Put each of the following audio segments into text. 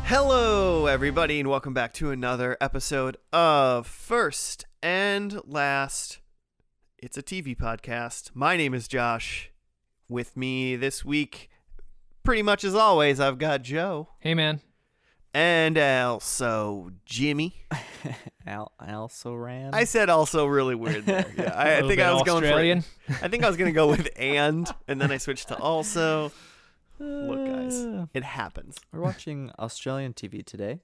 Hello, everybody, and welcome back to another episode of First and Last. It's a TV podcast. My name is Josh. With me this week, pretty much as always, I've got Joe. Hey, man. And also Jimmy. Also ran. I said also really weird there. Yeah, I think I was Australian. I think I was going to go with and then I switched to also. Look, guys, it happens. We're watching Australian TV today.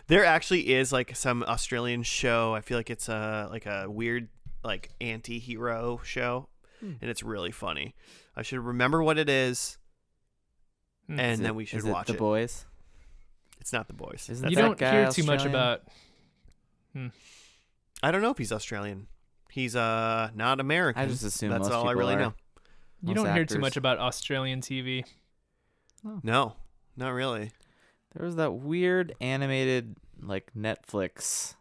There actually is like some Australian show. I feel like it's a weird like anti-hero show, and it's really funny. I should remember what it is, and then we should watch it. The Boys? It's not The Boys. You don't hear too much about. I don't know if he's Australian. He's not American. I just assume that's most all I really know. You don't hear too much about Australian TV. No, not really. There was that weird animated like Netflix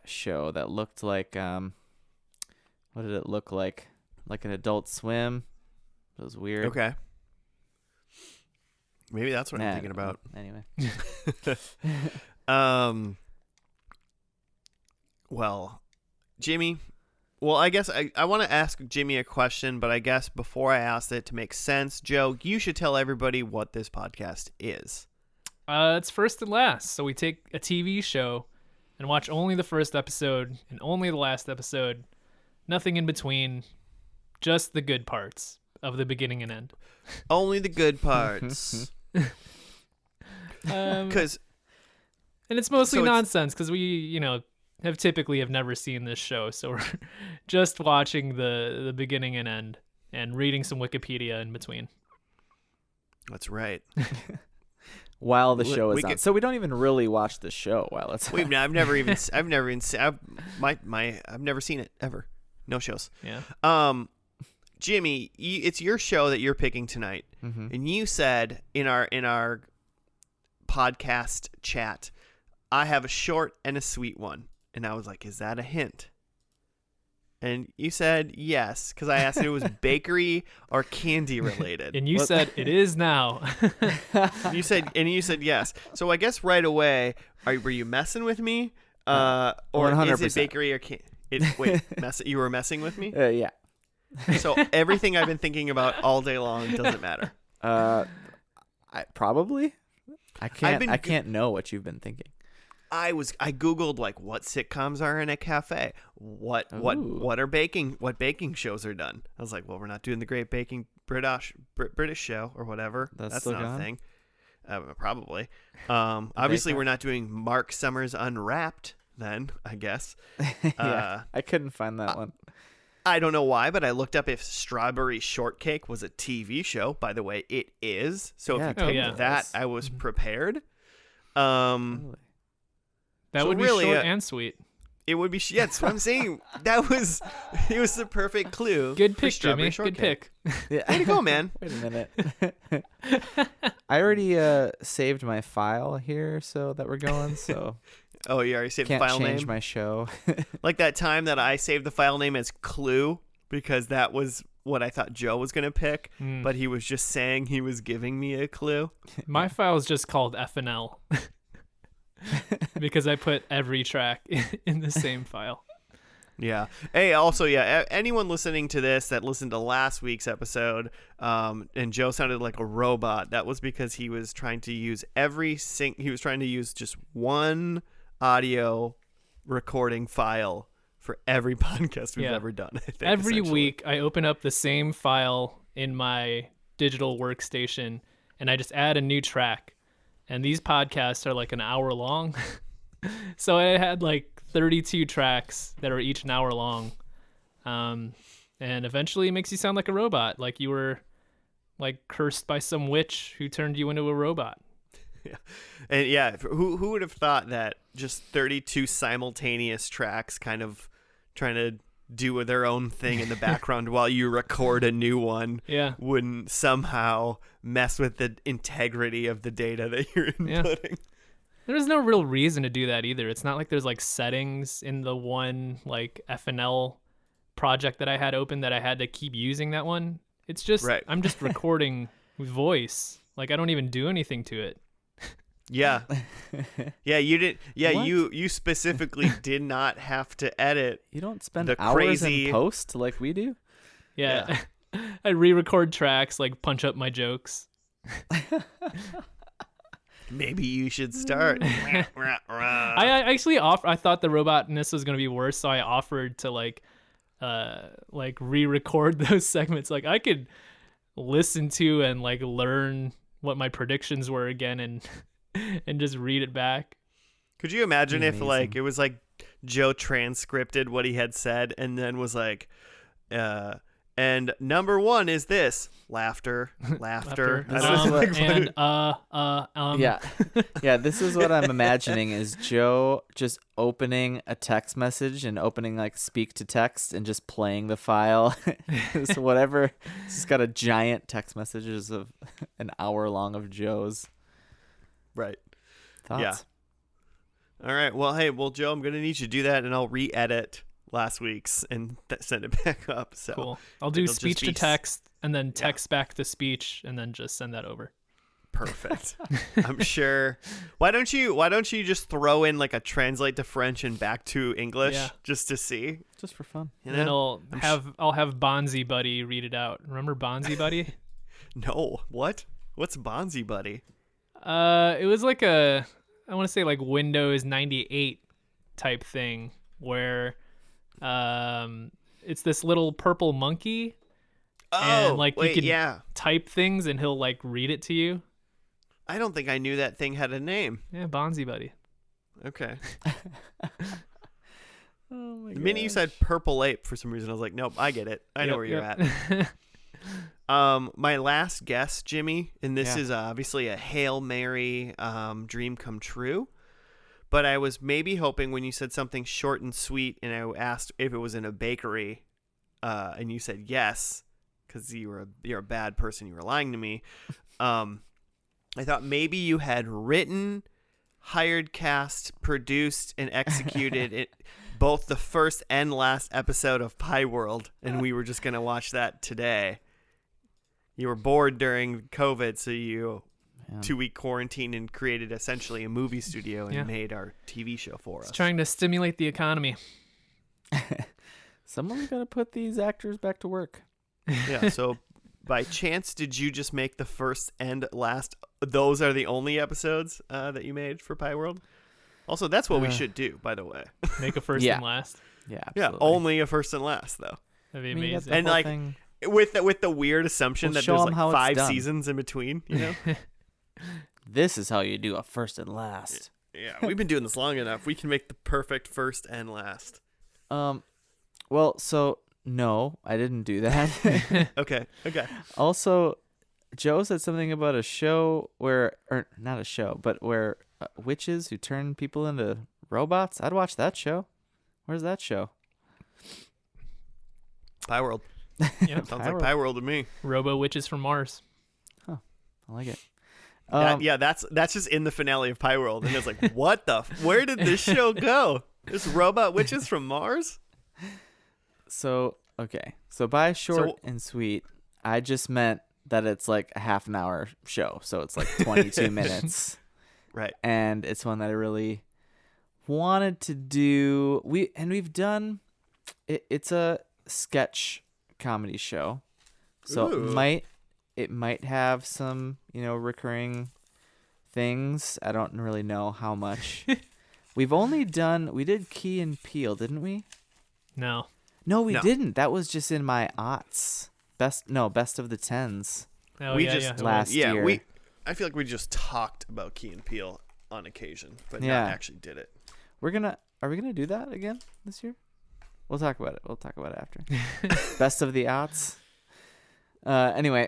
show that looked like what did it look like? Like an Adult Swim. It was weird. Okay. Maybe that's what I'm thinking about. Anyway. Well, Jimmy. Well, I guess I want to ask Jimmy a question, but I guess before I ask it to make sense, Joe, you should tell everybody what this podcast is. It's First and Last. So we take a TV show and watch only the first episode and only the last episode. Nothing in between. Just the good parts of the beginning and end. Only the good parts. And it's mostly nonsense because we, have never seen this show, so we're just watching the beginning and end and reading some Wikipedia in between. That's right. While the show is on, so we don't even really watch the show while it's on. I've never seen it ever. No shows. Yeah. Jimmy, it's your show that you're picking tonight, and you said in our podcast chat, I have a short and a sweet one. And I was like, is that a hint? And you said yes, because I asked if it was bakery or candy related. And you said it is now. You said yes. So I guess right away, were you messing with me? Or 100%. Is it bakery or candy? You were messing with me? Yeah. So everything I've been thinking about all day long doesn't matter. I can't know what you've been thinking. I googled like what sitcoms are in a cafe, what baking shows are done. I was like, well, we're not doing the Great Baking British Show or whatever. That's not a thing. Probably. Obviously, we're not doing Mark Summers Unwrapped. Then I guess. Yeah, I couldn't find that one. I don't know why, but I looked up if Strawberry Shortcake was a TV show. By the way, it is. So if you picked that, I was prepared. That would be short and sweet. It would be. Yeah, that's what I'm saying. It was the perfect clue. Good pick, Jimmy. Good pick. Yeah. Way to go, man. Wait a minute. I already saved my file here, so that we're going. So. Oh, you already saved the file name? Can't change my show. Like that time that I saved the file name as Clue because that was what I thought Joe was going to pick, but he was just saying he was giving me a clue. My file is just called FNL because I put every track in the same file. Yeah. Hey, also, anyone listening to this that listened to last week's episode, and Joe sounded like a robot, that was because he was trying to use just one audio recording file for every podcast we've ever done. I think, every week I open up the same file in my digital workstation and I just add a new track, and these podcasts are like an hour long. So I had like 32 tracks that are each an hour long, and eventually it makes you sound like a robot, like you were like cursed by some witch who turned you into a robot. Yeah. And who would have thought that just 32 simultaneous tracks kind of trying to do their own thing in the background while you record a new one wouldn't somehow mess with the integrity of the data that you're inputting. There's no real reason to do that either. It's not like there's like settings in the one like FNL project that I had open that I had to keep using that one. It's just I'm just recording voice Like I don't even do anything to it. Yeah. Yeah, you did. Yeah, What? you specifically did not have to edit. You don't spend The hours crazy- in post like we do. Yeah. I re-record tracks, like punch up my jokes. Maybe you should start. I actually I thought the robotness was gonna be worse, so I offered to like re-record those segments. Like I could listen to and like learn what my predictions were again and just read it back. Could you imagine if Amazing. like it was like Joe transcripted what he had said and then was like, and number 1 is this laughter. This I is don't what- know. Yeah. Yeah, this is what I'm imagining is Joe just opening a text message and opening like speak to text and just playing the file. So whatever. It's just got a giant text messages of an hour long of Joe's Right. thoughts. Yeah. All right. Well, hey, Joe, I'm gonna need you to do that, and I'll re-edit last week's and send it back up. So Cool. I'll do it'll just speech to be- text and then text back the speech and then just send that over. Perfect. I'm sure. Why don't you just throw in like a translate to French and back to English Yeah. just to see? Just for fun. You And then know? I'll have Bonzi Buddy read it out. Remember Bonzi Buddy? No. What? What's Bonzi Buddy? It was like I want to say like Windows 98 type thing where it's this little purple monkey Oh, and like wait, you can yeah. type things and he'll like read it to you. I don't think I knew that thing had a name. Yeah, Bonzi Buddy. Okay. Oh my The minute you said purple ape, for some reason, I was like, nope, I get it. I know where you're at. My last guess, Jimmy, and this Yeah. is obviously a Hail Mary dream come true, but I was maybe hoping when you said something short and sweet and I asked if it was in a bakery and you said yes because you're a bad person, you were lying to me. I thought maybe you had written, hired, cast, produced, and executed it. Both the first and last episode of Pie World, and we were just going to watch that today. You were bored during COVID, so you 2-week quarantine and created essentially a movie studio and made our TV show for us. It's trying to stimulate the economy. Someone's got to put these actors back to work. Yeah, so by chance, did you just make the first and last? Those are the only episodes that you made for Pie World? Also, that's what we should do, by the way. Make a first Yeah. and last. Yeah, Yeah, absolutely. only a first and last, though. That'd be I mean, you got amazing. the And, whole like, thing. With the weird assumption We'll that show there's 'em like how it's 5 done. seasons in between, you know? This is how you do a first and last. Yeah, we've been doing this long enough. We can make the perfect first and last. Well, so no, I didn't do that. Okay. Also, Joe said something about a show or not a show, but where witches who turn people into robots. I'd watch that show. Where's that show? Pie World. Yeah. Sounds like Pie World to me. Robo Witches from Mars. I like it. Yeah, that's just in the finale of Pie World, and it's like, what the? Where did this show go? There's robot witches from Mars. So okay, so by short So- and sweet, I just meant that it's like a half an hour show, so it's like 22 minutes, Right. and it's one that I really wanted to do. We've done. It's a sketch comedy show, so Ooh. it might have some recurring things. I don't really know how much. We did Key and Peele, didn't we? No. No, we No. didn't. That was just in my aughts. Best of the tens. Oh, we yeah, just yeah. last year. I feel like we just talked about Key and Peele on occasion, but Yeah. not actually did it. Are we gonna do that again this year? We'll talk about it. We'll talk about it after. Best of the aughts. Anyway,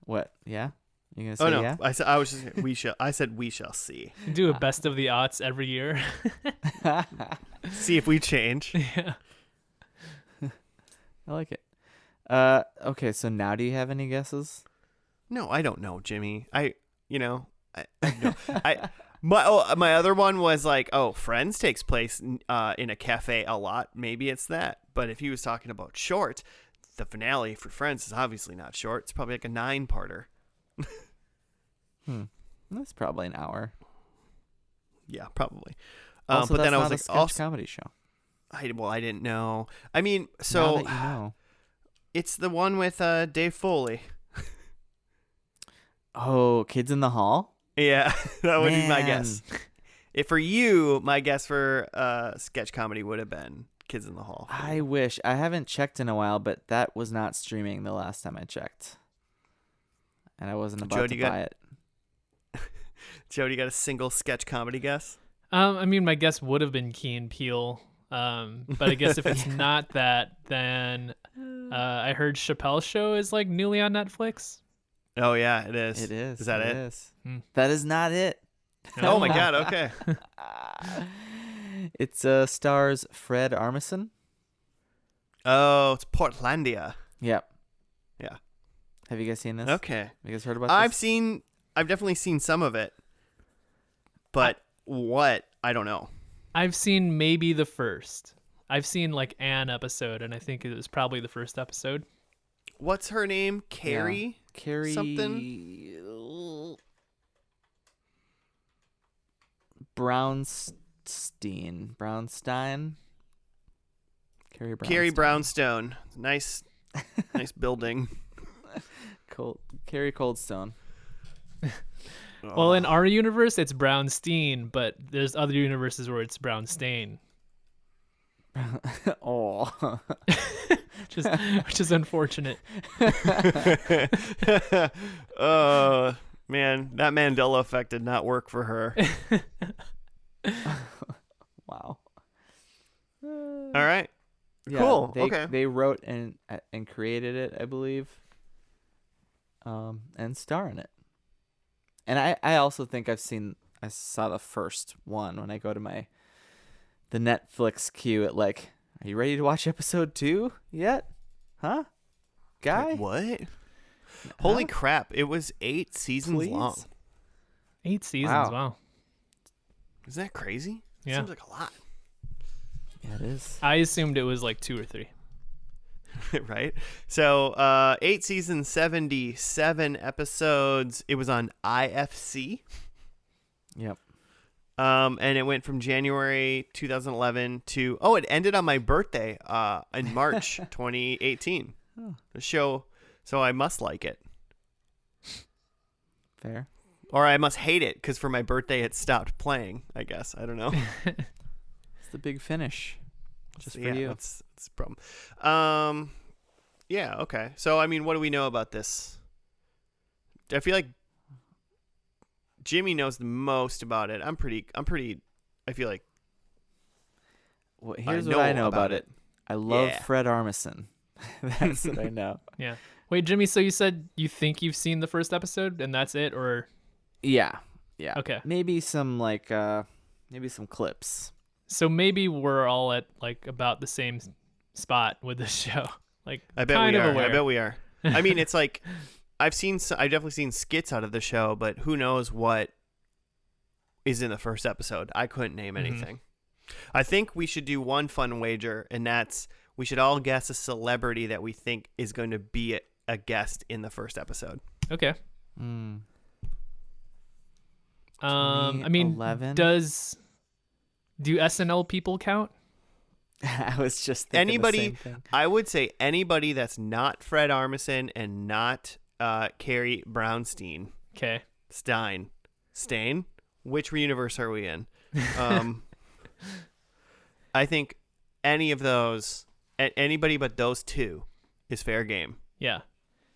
what? Yeah, you gonna say Oh no, yeah? I said we shall see. Do a best of the aughts every year. See if we change. Yeah. I like it. Okay, so now do you have any guesses? No, I don't know, Jimmy. No. My other one was like, Friends takes place in a cafe a lot. Maybe it's that. But if he was talking about short, the finale for Friends is obviously not short. It's probably like a 9-parter. That's probably an hour. Yeah, probably. Also, But that's then I was not a like, sketch also, comedy show. I didn't know. I mean, Now so that you know. it's the one with Dave Foley. Oh, Kids in the Hall? Yeah, that would be my Man. guess. If for you, my guess for sketch comedy would have been Kids in the Hall. I wish. I haven't checked in a while, but that was not streaming the last time I checked. And I wasn't about to buy it. Joe, do you got a single sketch comedy guess? I mean, my guess would have been Key and Peele. But I guess if it's not that, then I heard Chappelle's Show is like newly on Netflix. Oh yeah, it is. It is. Is that it? Is. That is not it. Oh my God. Okay. It's stars Fred Armisen. Oh, it's Portlandia. Yep. Yeah. Have you guys seen this? Okay. Have you guys heard about I've this? definitely seen some of it, but what? I don't know. I've seen maybe the first. I've seen like an episode, and I think it was probably the first episode. What's her name? Carrie? Yeah. Carrie something? Brownstein. Carrie Brownstone. Nice building. Carrie Coldstone. Well, in our universe, it's Brownstein, but there's other universes where it's Brownstain. Oh. which is unfortunate. Oh, man. That Mandela effect did not work for her. Wow. All right. Yeah, Cool. Okay. They wrote and created it, I believe. And star in it. And I also think I saw the first one when I go to the Netflix queue at like, are you ready to watch episode 2 yet? Huh? Guy? What? Holy crap. It was 8 seasons long. 8 seasons. Wow. Wow. Isn't that crazy? Yeah. Seems like a lot. Yeah, it is. I assumed it was like 2 or 3. Right? So 8 seasons, 77 episodes. It was on IFC. Yep. And it went from January 2011 to it ended on my birthday in March 2018. The show, so I must like it. Fair. Or I must hate it because for my birthday it stopped playing, I guess. I don't know. It's the big finish. Just for yeah, you. That's the problem. Yeah, okay. So I mean, what do we know about this? I feel like Jimmy knows the most about it. I'm pretty I feel like Well, here's what I know about it. I love Yeah. Fred Armisen. That's what I know. Yeah. Wait, Jimmy, so you said you think you've seen the first episode and that's it, or? Yeah. Okay. Maybe some some clips. So maybe we're all at like about the same spot with this show. Like, I bet kind we of are. aware. I bet we are. I mean, it's like I've definitely seen skits out of the show, but who knows what is in the first episode? I couldn't name anything. I think we should do one fun wager, and that's we should all guess a celebrity that we think is going to be a guest in the first episode. Okay. I mean, 2011? do SNL people count? I was just thinking Anybody, the same thing. I would say anybody that's not Fred Armisen and not Carrie Brownstein. Okay. Stain. Which universe are we in? I think any of those, anybody but those two, is fair game Yeah.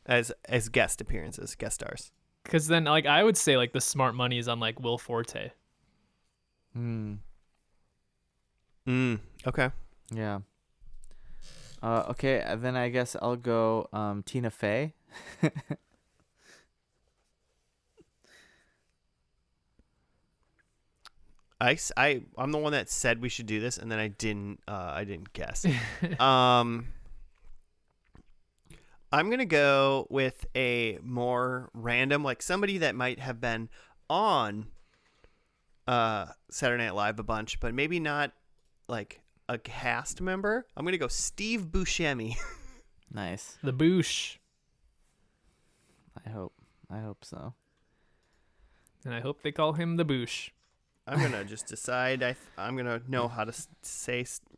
as guest appearances, guest stars. Because then, like, I would say like the smart money is on like Will Forte. Okay. Yeah. Okay, then I guess I'll go Tina Fey. I'm the one that said we should do this, and then I didn't guess. I'm gonna go with a more random, like somebody that might have been on Saturday Night Live a bunch, but maybe not like a cast member. I'm gonna go Steve Buscemi. Nice. The Boosh. I hope so. And I hope they call him the Boosh. I'm gonna just decide. I'm gonna know how to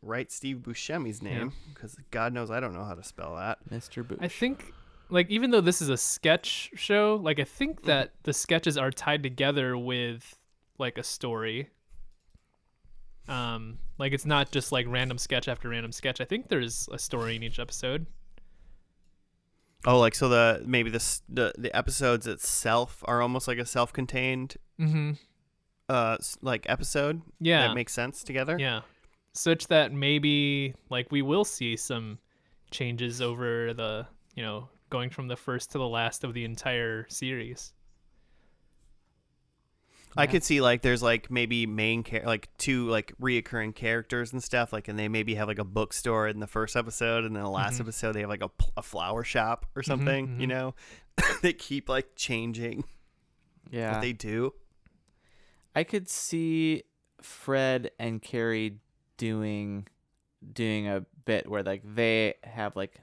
write Steve Buscemi's name because God knows I don't know how to spell that. Mr. Boosh. I think, like, even though this is a sketch show, like, I think that the sketches are tied together with like a story. Like, it's not just like random sketch after random sketch. I think there's a story in each episode. Oh, like so the episodes itself are almost like a self-contained like episode. Yeah, that makes sense together. Yeah, such that maybe like we will see some changes over the, going from the first to the last of the entire series. I could see like there's like maybe like two like reoccurring characters and stuff, like, and they maybe have like a bookstore in the first episode, and then the last episode they have like a flower shop or something. They keep like changing. Yeah, what they do. I could see Fred and Carrie doing a bit where like they have like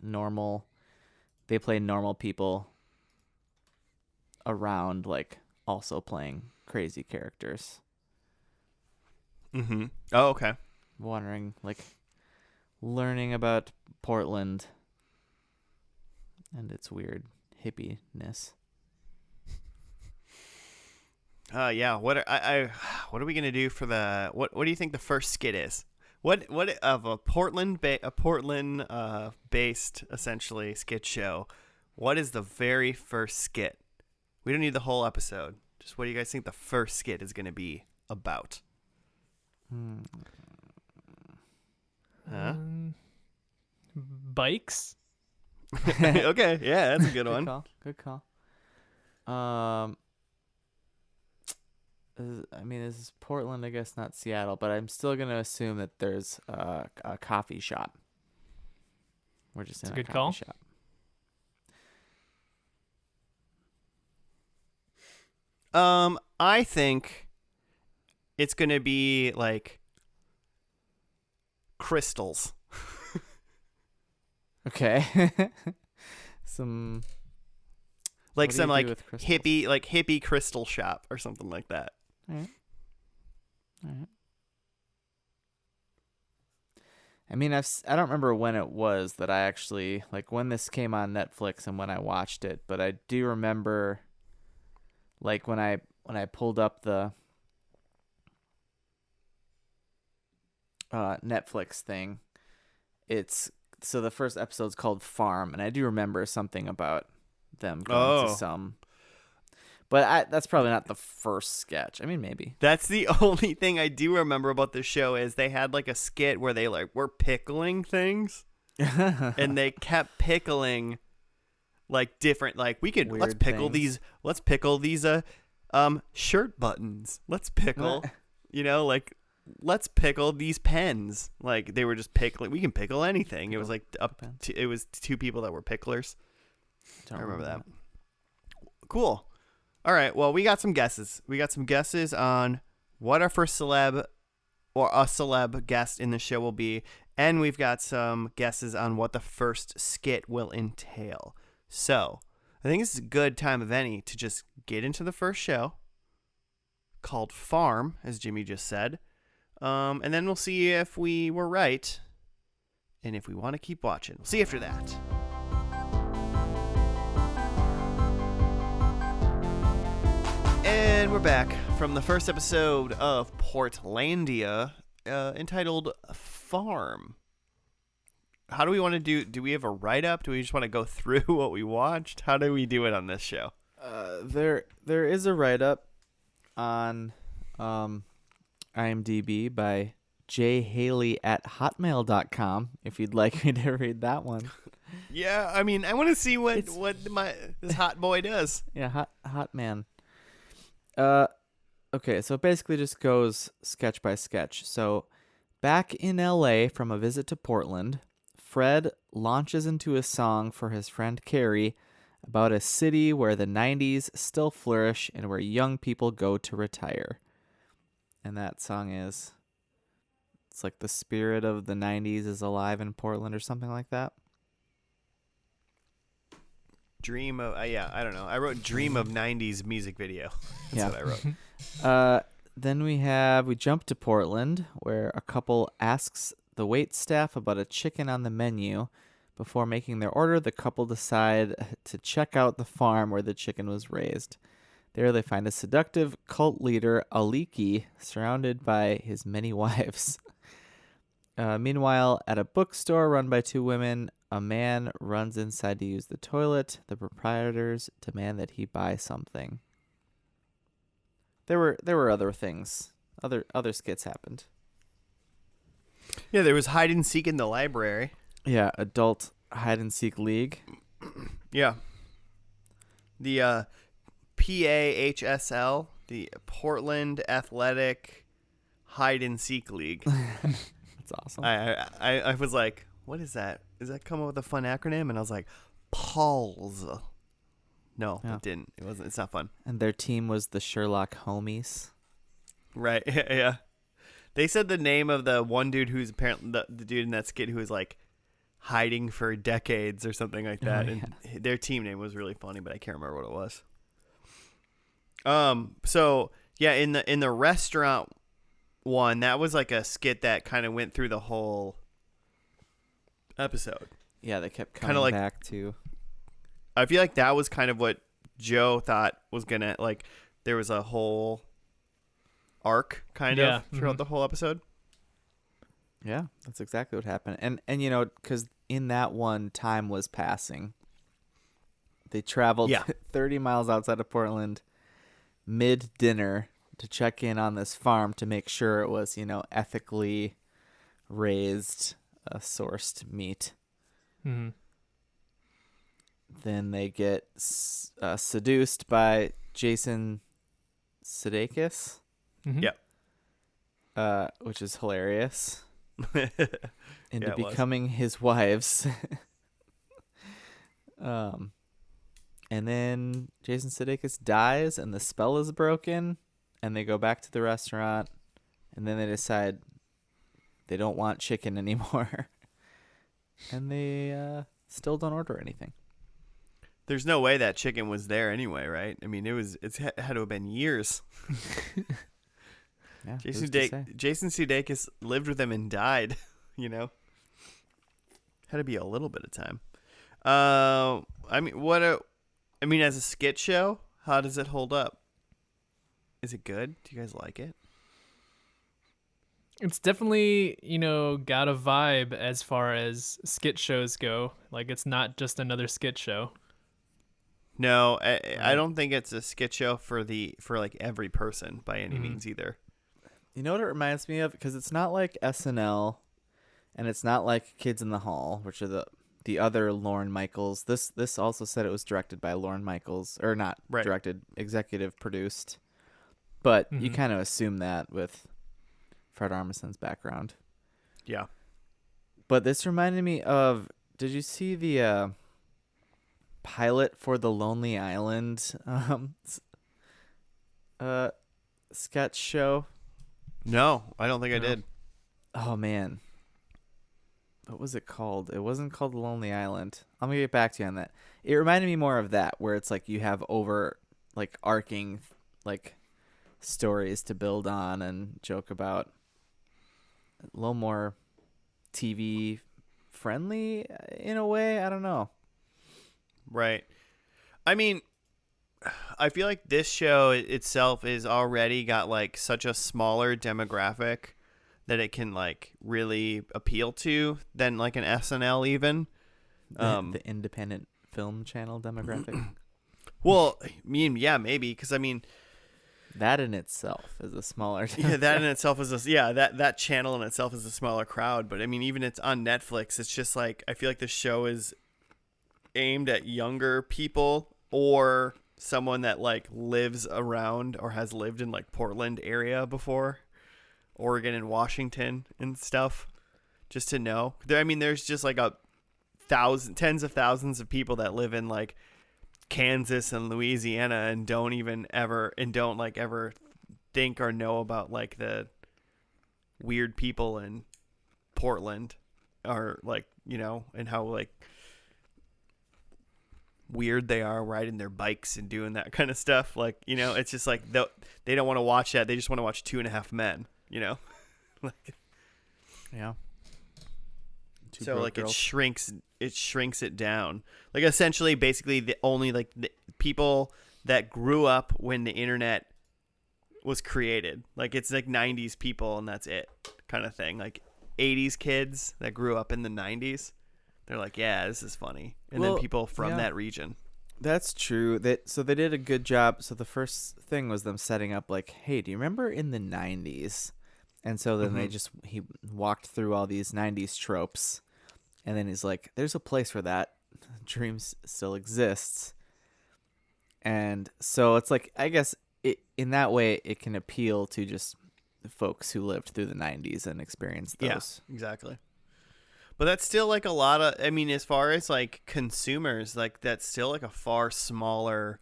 they play normal people around, like also playing crazy characters. Oh, okay. Wondering, like, learning about Portland and its weird hippiness. Yeah. What are we gonna do for the what do you think the first skit is? What of a Portland based essentially skit show? What is the very first skit? We don't need the whole episode. Just what do you guys think the first skit is gonna be about? Bikes. Okay, yeah, that's a good one. Good call. This is Portland, I guess, not Seattle, but I'm still gonna assume that there's a coffee shop. We're just in a good coffee call. shop. I think it's gonna be like crystals. Okay. Some like what do some you do like with crystals? hippie crystal shop or something like that. All right. I mean, I don't remember when it was that I actually, like, when this came on Netflix and when I watched it, but I do remember, like, when I pulled up the Netflix thing, so the first episode's called Farm, and I do remember something about them going to some. But that's probably not the first sketch. I mean, maybe. That's the only thing I do remember about the show is they had like a skit where they like were pickling things, and they kept pickling like different, like let's pickle these shirt buttons. Let's pickle, like let's pickle these pens. Like they were just pickling. We can pickle anything. It was like it was two people that were picklers. I remember that. Cool. All right, well, we got some guesses. We got some guesses on what our first celeb or a celeb guest in the show will be, and we've got some guesses on what the first skit will entail. So, I think this is a good time of any to just get into the first show, called Farm, as Jimmy just said, and then we'll see if we were right, and if we want to keep watching. We'll see after that. And we're back from the first episode of Portlandia, entitled Farm. How do we want to do? Do we have a write-up? Do we just want to go through what we watched? How do we do it on this show? There is a write-up on IMDb by jhaley@hotmail.com if you'd like me to read that one. Yeah, I mean, I want to see what this hot boy does. Yeah, hot man. Okay, so it basically just goes sketch by sketch. So, back in LA from a visit to Portland, Fred launches into a song for his friend Carrie about a city where the 90s still flourish and where young people go to retire. And that song it's like the spirit of the 90s is alive in Portland or something like that. Dream of yeah, I don't know. I wrote Dream of 90s music video. That's Yeah. what I wrote. Then we jump to Portland, where a couple asks the wait staff about a chicken on the menu. Before making their order, the couple decide to check out the farm where the chicken was raised. There they find a seductive cult leader, Aliki, surrounded by his many wives. Meanwhile, at a bookstore run by two women, a man runs inside to use the toilet. The proprietors demand that he buy something. There were other things. Other skits happened. Yeah, there was hide and seek in the library. Yeah, adult hide and seek league. Yeah. The PAHSL, the Portland Athletic Hide and Seek League. That's awesome. I was like, what is that? Does that come up with a fun acronym? And I was like, PALS. No, Yeah. it didn't. It wasn't. It's not fun. And their team was the Sherlock Homies. Right. Yeah. They said the name of the one dude who's apparently the dude in that skit who was like hiding for decades or something like that. Oh, yeah. And their team name was really funny, but I can't remember what it was. So yeah, in the restaurant one, that was like a skit that kind of went through the whole episode. Yeah, they kept coming like, back to. I feel like that was kind of what Joe thought was gonna like. There was a whole arc kind of throughout the whole episode. Yeah, that's exactly what happened. And you know, because in that one, time was passing. They traveled 30 miles outside of Portland mid-dinner to check in on this farm to make sure it was, you know, ethically raised, sourced meat. Mm-hmm. Then they get seduced by Jason Sudeikis. Mm-hmm. Yeah. Which is hilarious. Into Yeah, becoming his wives. And then Jason Sudeikis dies and the spell is broken and they go back to the restaurant and then they decide they don't want chicken anymore. And they still don't order anything. There's no way that chicken was there anyway, right? I mean, it had to have been years. Yeah, Jason Sudeikis lived with him and died, you know? Had to be a little bit of time. I mean, as a skit show, how does it hold up? Is it good? Do you guys like it? It's definitely, you know, got a vibe as far as skit shows go. Like, it's not just another skit show. No, I don't think it's a skit show for like every person by any means either. You know what it reminds me of? Because it's not like SNL, and it's not like Kids in the Hall, which are the other Lorne Michaels. This also said it was directed by Lorne Michaels, or not directed, executive produced. But you kind of assume that with Fred Armisen's background. Yeah. But this reminded me of, did you see the pilot for the Lonely Island sketch show? No, I don't think I did. Oh, man. What was it called? It wasn't called Lonely Island. I'm going to get back to you on that. It reminded me more of that, where it's like you have arcing like stories to build on and joke about. A little more TV friendly in a way. I don't know. Right. I mean, I feel like this show itself is already got like such a smaller demographic that it can like really appeal to than like an SNL even. The independent film channel demographic. Well, I mean, yeah, maybe because I mean that in itself is a smaller. Yeah, that in itself is that channel in itself is a smaller crowd. But I mean, even it's on Netflix. It's just like I feel like the show is aimed at younger people or someone that like lives around or has lived in like Portland area before, Oregon and Washington and stuff, just to know. I mean, there's just like tens of thousands of people that live in like Kansas and Louisiana and don't ever think or know about like the weird people in Portland or like, you know, and how like weird they are riding their bikes and doing that kind of stuff. Like, you know, it's just like they don't want to watch that. They just want to watch 2.5 Men, you know? Like, Yeah. so like it shrinks it down. Like essentially basically the only like the people that grew up when the internet was created. Like it's like 90s people and that's it kind of thing. Like 80s kids that grew up in the 90s. They're like, yeah, this is funny. And then people from that region. That's true. So they did a good job. So the first thing was them setting up like, hey, do you remember in the 90s? And so then he walked through all these 90s tropes. And then he's like, there's a place where that dream still exists. And so it's like, I guess in that way, it can appeal to just folks who lived through the 90s and experienced those. Yeah, exactly. But that's still like a lot of, I mean, as far as like consumers, like that's still like a far smaller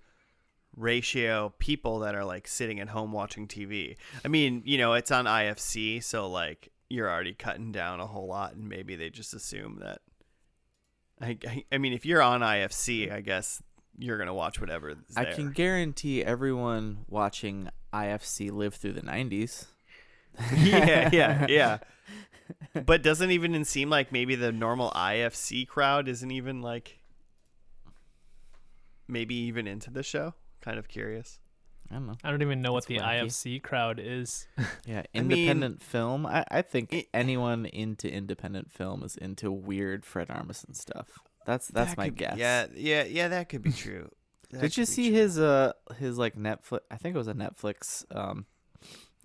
ratio of people that are like sitting at home watching TV. I mean, you know, it's on IFC, so like you're already cutting down a whole lot, and maybe they just assume that. I mean, if you're on IFC, I guess you're gonna watch whatever is there. I can guarantee everyone watching IFC lived through the 90s. Yeah. But doesn't even seem like maybe the normal IFC crowd isn't even like maybe even into the show. Kind of curious. I don't know. I don't even know what the wacky. IFC crowd is. Yeah, independent film. I think anyone into independent film is into weird Fred Armisen stuff. That's my guess. Yeah, that could be true. Did you see his like Netflix? I think it was a Netflix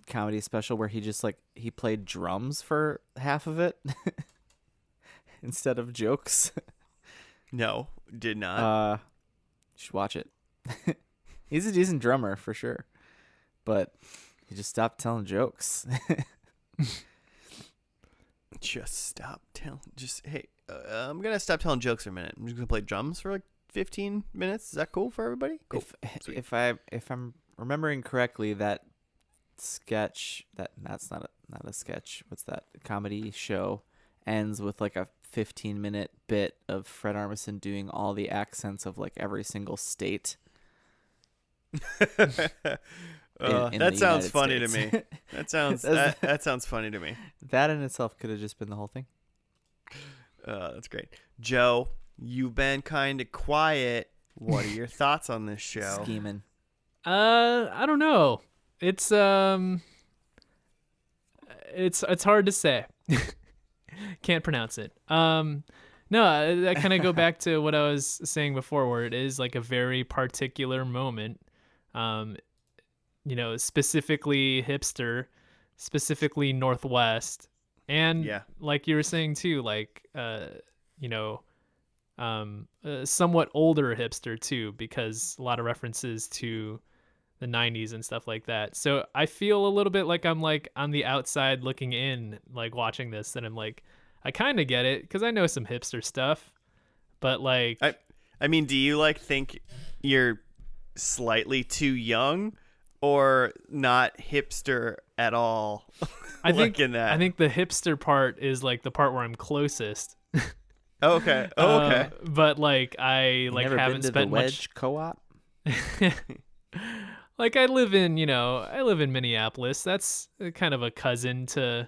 comedy special where he just like he played drums for half of it instead of jokes. No, did not. You should watch it. He's a decent drummer for sure, but he just stopped telling jokes. Hey, I'm gonna stop telling jokes for a minute. I'm just gonna play drums for like 15 minutes. Is that cool for everybody? Cool. If I'm remembering correctly, that sketch that's not a sketch. What's that comedy show? Ends with like a 15-minute bit of Fred Armisen doing all the accents of like every single state. That sounds funny to me. That sounds funny to me. That in itself could have just been the whole thing. That's great. Joe, you've been kind of quiet. What are your thoughts on this show? Scheming. I don't know. It's hard to say. Can't pronounce it. No, I kind of go back to what I was saying before, where it is like a very particular moment. You know, specifically hipster, specifically Northwest, and like you were saying too, like you know, somewhat older hipster too, because a lot of references to the 90s and stuff like that. So I feel a little bit like I'm like on the outside looking in, like watching this, and I'm like, I kind of get it because I know some hipster stuff, but like, I mean, do you like think you're slightly too young or not hipster at all? I think the hipster part is like the part where I'm closest. Okay. But like I like never haven't been to spent the Wedge much co-op. Like I live in Minneapolis. That's kind of a cousin to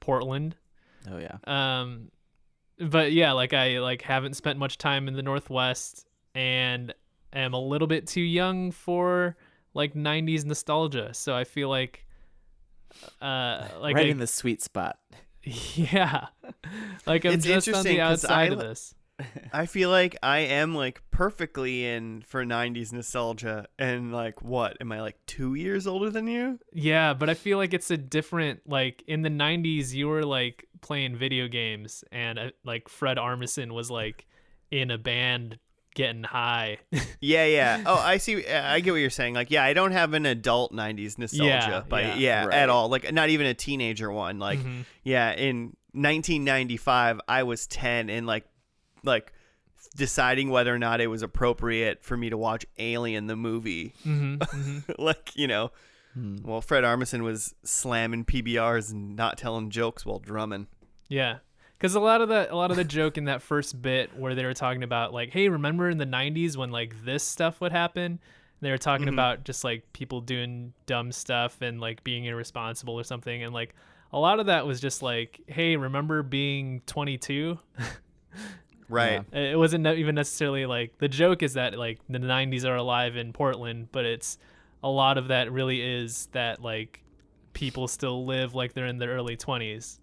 Portland. Oh yeah. But yeah, like I like haven't spent much time in the Northwest and am a little bit too young for like 90s nostalgia. So I feel like like right in the sweet spot. Yeah. Like I'm just on the outside of this. I feel like I am like perfectly in for 90s nostalgia, and like what am I, like 2 years older than you? Yeah, but I feel like it's a different, like in the 90s you were like playing video games, and like Fred Armisen was like in a band getting high. Yeah. Oh, I see. I get what you're saying. Like, yeah, I don't have an adult 90s nostalgia, right. At all. Like, not even a teenager one. Like, yeah, in 1995, I was 10 and like deciding whether or not it was appropriate for me to watch Alien the movie. Like, you know, well, Fred Armisen was slamming PBRs and not telling jokes while drumming. Yeah. Because a lot of the joke in that first bit where they were talking about like, hey, remember in the 90s when like this stuff would happen? They were talking about just like people doing dumb stuff and like being irresponsible or something, and like a lot of that was just like, hey, remember being 22? Right. Yeah. It wasn't even necessarily like, the joke is that like the 90s are alive in Portland, but it's a lot of that really is that like people still live like they're in their early 20s.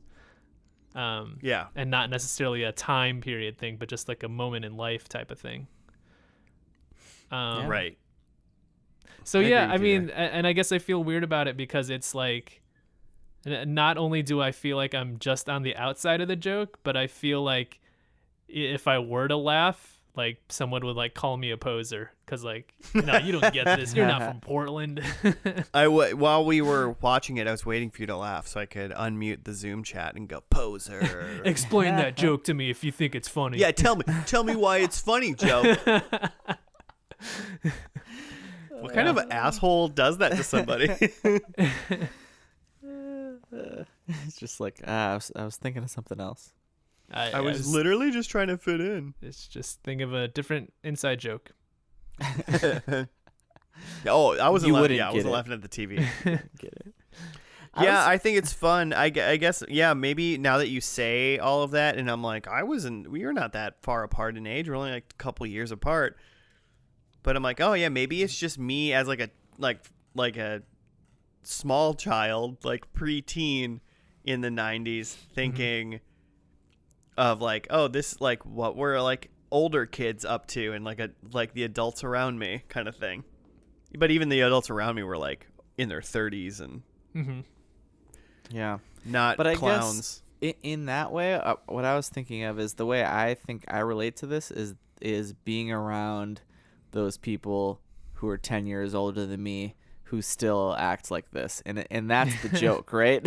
Yeah. And not necessarily a time period thing, but just like a moment in life type of thing. Right. So yeah, I mean, and I guess I feel weird about it because it's like, not only do I feel like I'm just on the outside of the joke, but I feel like if I were to laugh, like someone would like call me a poser because like, no, you don't get this. You're not from Portland. While we were watching it, I was waiting for you to laugh so I could unmute the Zoom chat and go poser. Explain that joke to me if you think it's funny. Yeah, tell me why it's funny, Joe. What kind of asshole does that to somebody? It's just like I was thinking of something else. I was literally just trying to fit in. It's just think of a different inside joke. Oh, I wasn't laughing. wouldn't Yeah, I get wasn't it. laughing at the TV. Get it? Yeah, I think it's fun. I guess, yeah, maybe now that you say all of that, and I'm like, we were not that far apart in age. We're only like a couple years apart. But I'm like, oh yeah, maybe it's just me as like a small child, like preteen in the 90s, thinking of like, oh, this like what were like older kids up to, and like the adults around me kind of thing. But even the adults around me were like in their 30s and yeah, not but clowns. I guess in that way, what I was thinking of is the way I think I relate to this is being around those people who are 10 years older than me who still act like this, and that's the joke, right?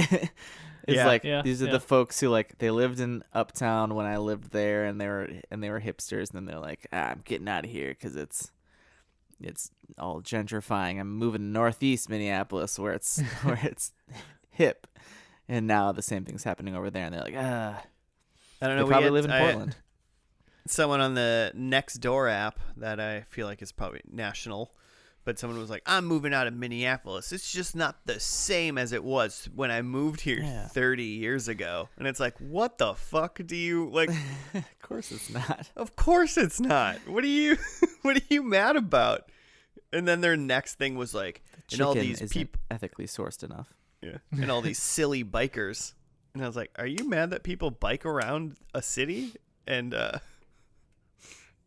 These are the folks who like they lived in Uptown when I lived there, and they were hipsters, and then they're like, I'm getting out of here because it's all gentrifying. I'm moving to Northeast Minneapolis where it's hip, and now the same thing's happening over there, and they're like, I don't know. They probably live in Portland. Someone on the Nextdoor app that I feel like is probably national, but someone was like, I'm moving out of Minneapolis. It's just not the same as it was when I moved here 30 years ago. And it's like, what the fuck do you like? Of course it's not. Of course it's not. What are you mad about? And then their next thing was like, and all these people ethically sourced enough. Yeah. And all these silly bikers. And I was like, are you mad that people bike around a city? And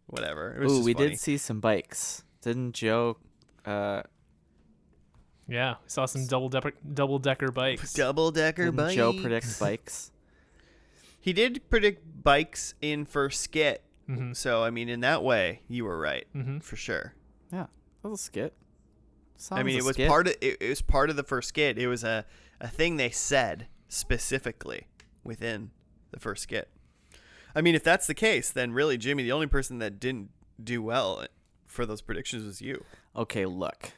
whatever. It was just we funny. did see some bikes. Didn't Joe? Yeah, we saw some double decker bikes. Double-decker bikes. Joe predict bikes? He did predict bikes in first skit. So, I mean, in that way, you were right. For sure. Yeah, that was a skit. I mean, it was part of the first skit. It was a thing they said specifically within the first skit. I mean, if that's the case, then really, Jimmy, the only person that didn't do well for those predictions was you. Okay, look.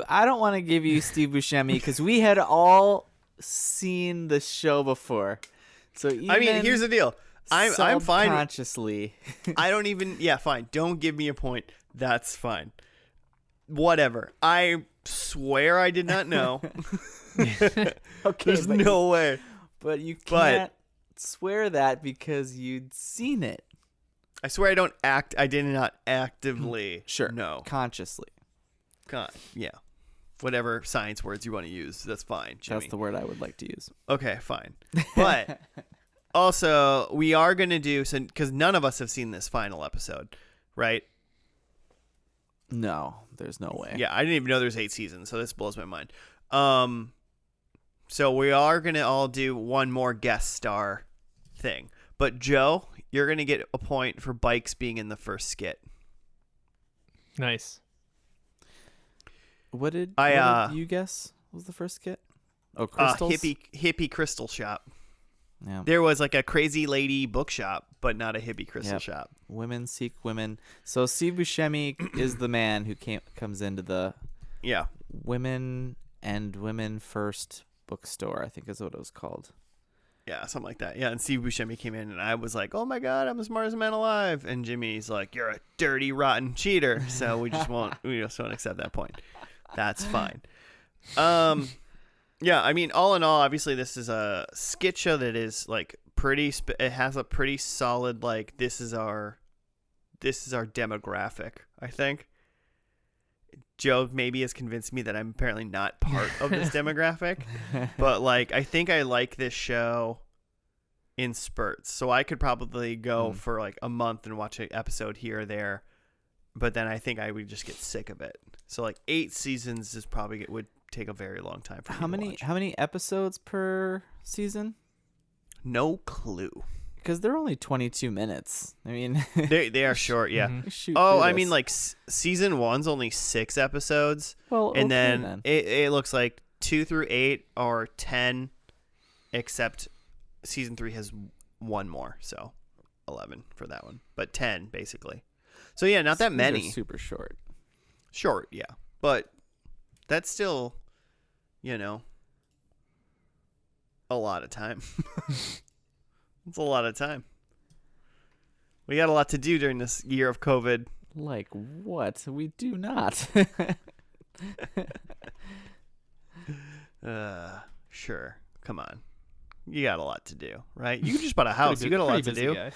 I don't want to give you Steve Buscemi because we had all seen the show before. So even I mean, here's the deal. I'm fine. Subconsciously. I don't even. Yeah, fine. Don't give me a point. That's fine. Whatever. I swear I did not know. Okay, There's no way. But you can't swear that because you'd seen it. I swear I did not actively know. Consciously. God, yeah. Whatever science words you want to use, that's fine, Jimmy. That's the word I would like to use. Okay, fine. But also, we are going to do, because none of us have seen this final episode, right? No, there's no way. Yeah, I didn't even know there's 8 seasons, so this blows my mind. So we are going to all do one more guest star thing. But Joe, you're going to get a point for bikes being in the first skit. Nice. What did you guess was the first skit? Oh, crystals? Hippie crystal shop. Yeah. There was like a crazy lady bookshop, but not a hippie crystal shop. Women seek women. So Steve Buscemi is the man who comes into the women first bookstore, I think is what it was called. Yeah, something like that. Yeah, and Steve Buscemi came in, and I was like, "Oh my God, I'm the smartest man alive." And Jimmy's like, "You're a dirty, rotten cheater." So we just won't accept that point. That's fine. Yeah, I mean, all in all, obviously, this is a skit show that is like it has a pretty solid like this is our demographic. I think Joe maybe has convinced me that I'm apparently not part of this demographic, but like I think I like this show in spurts. So I could probably go for like a month and watch an episode here or there, but then I think I would just get sick of it. So like 8 seasons is probably would take a very long time for me to watch. How many episodes per season? No clue. Because they're only 22 minutes. I mean, they are short, yeah. I mean, like season 1's only 6 episodes. Well, and then it looks like 2 through 8 are 10, except season 3 has 1 more, so 11 for that one, but 10 basically. So yeah, not that many. Super short. Short, yeah, but that's still, a lot of time. It's a lot of time. We got a lot to do during this year of COVID. Like what? We do not. Sure. Come on. You got a lot to do, right? You just bought a house. You got a lot to do. Guy.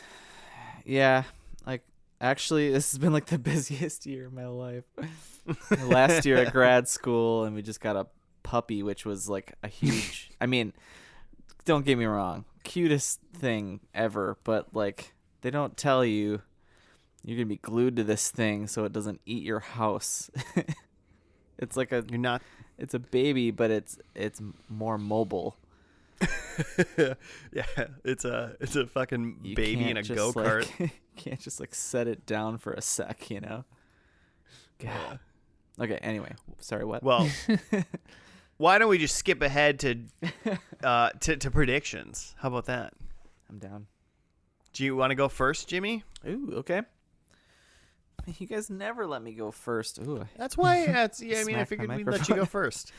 Yeah. Like, actually, this has been like the busiest year of my life. Last year at grad school, and we just got a puppy, which was like a huge... I mean, don't get me wrong. Cutest thing ever, but like they don't tell you you're gonna be glued to this thing so it doesn't eat your house. It's like it's a baby, but it's more mobile. Yeah, it's a fucking baby in a go-kart. You can't just like set it down for a sec, God. Yeah. Okay, anyway, sorry, what? Well, why don't we just skip ahead to predictions? How about that? I'm down. Do you want to go first, Jimmy? Ooh, okay. You guys never let me go first. Ooh. That's why. I figured we'd let you go first.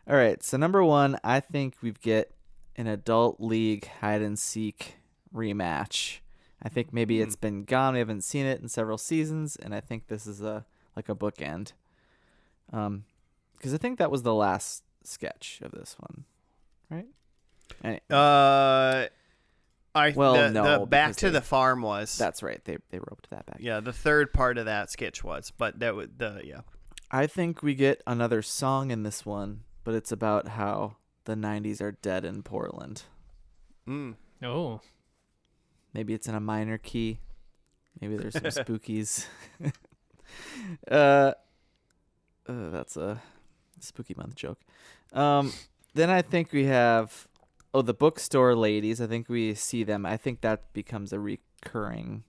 All right. So number 1, I think we get an adult league hide and seek rematch. I think maybe it's been gone. We haven't seen it in several seasons, and I think this is a bookend. Because I think that was the last sketch of this one, right? Anyway. The back to the farm was. That's right. They roped that back. Yeah, the third part of that sketch was, but that would yeah. I think we get another song in this one, but it's about how the 90s are dead in Portland. Oh. Maybe it's in a minor key. Maybe there's some spookies. That's a spooky month joke. Then I think we have the bookstore ladies. I think we see them. I think that becomes a recurring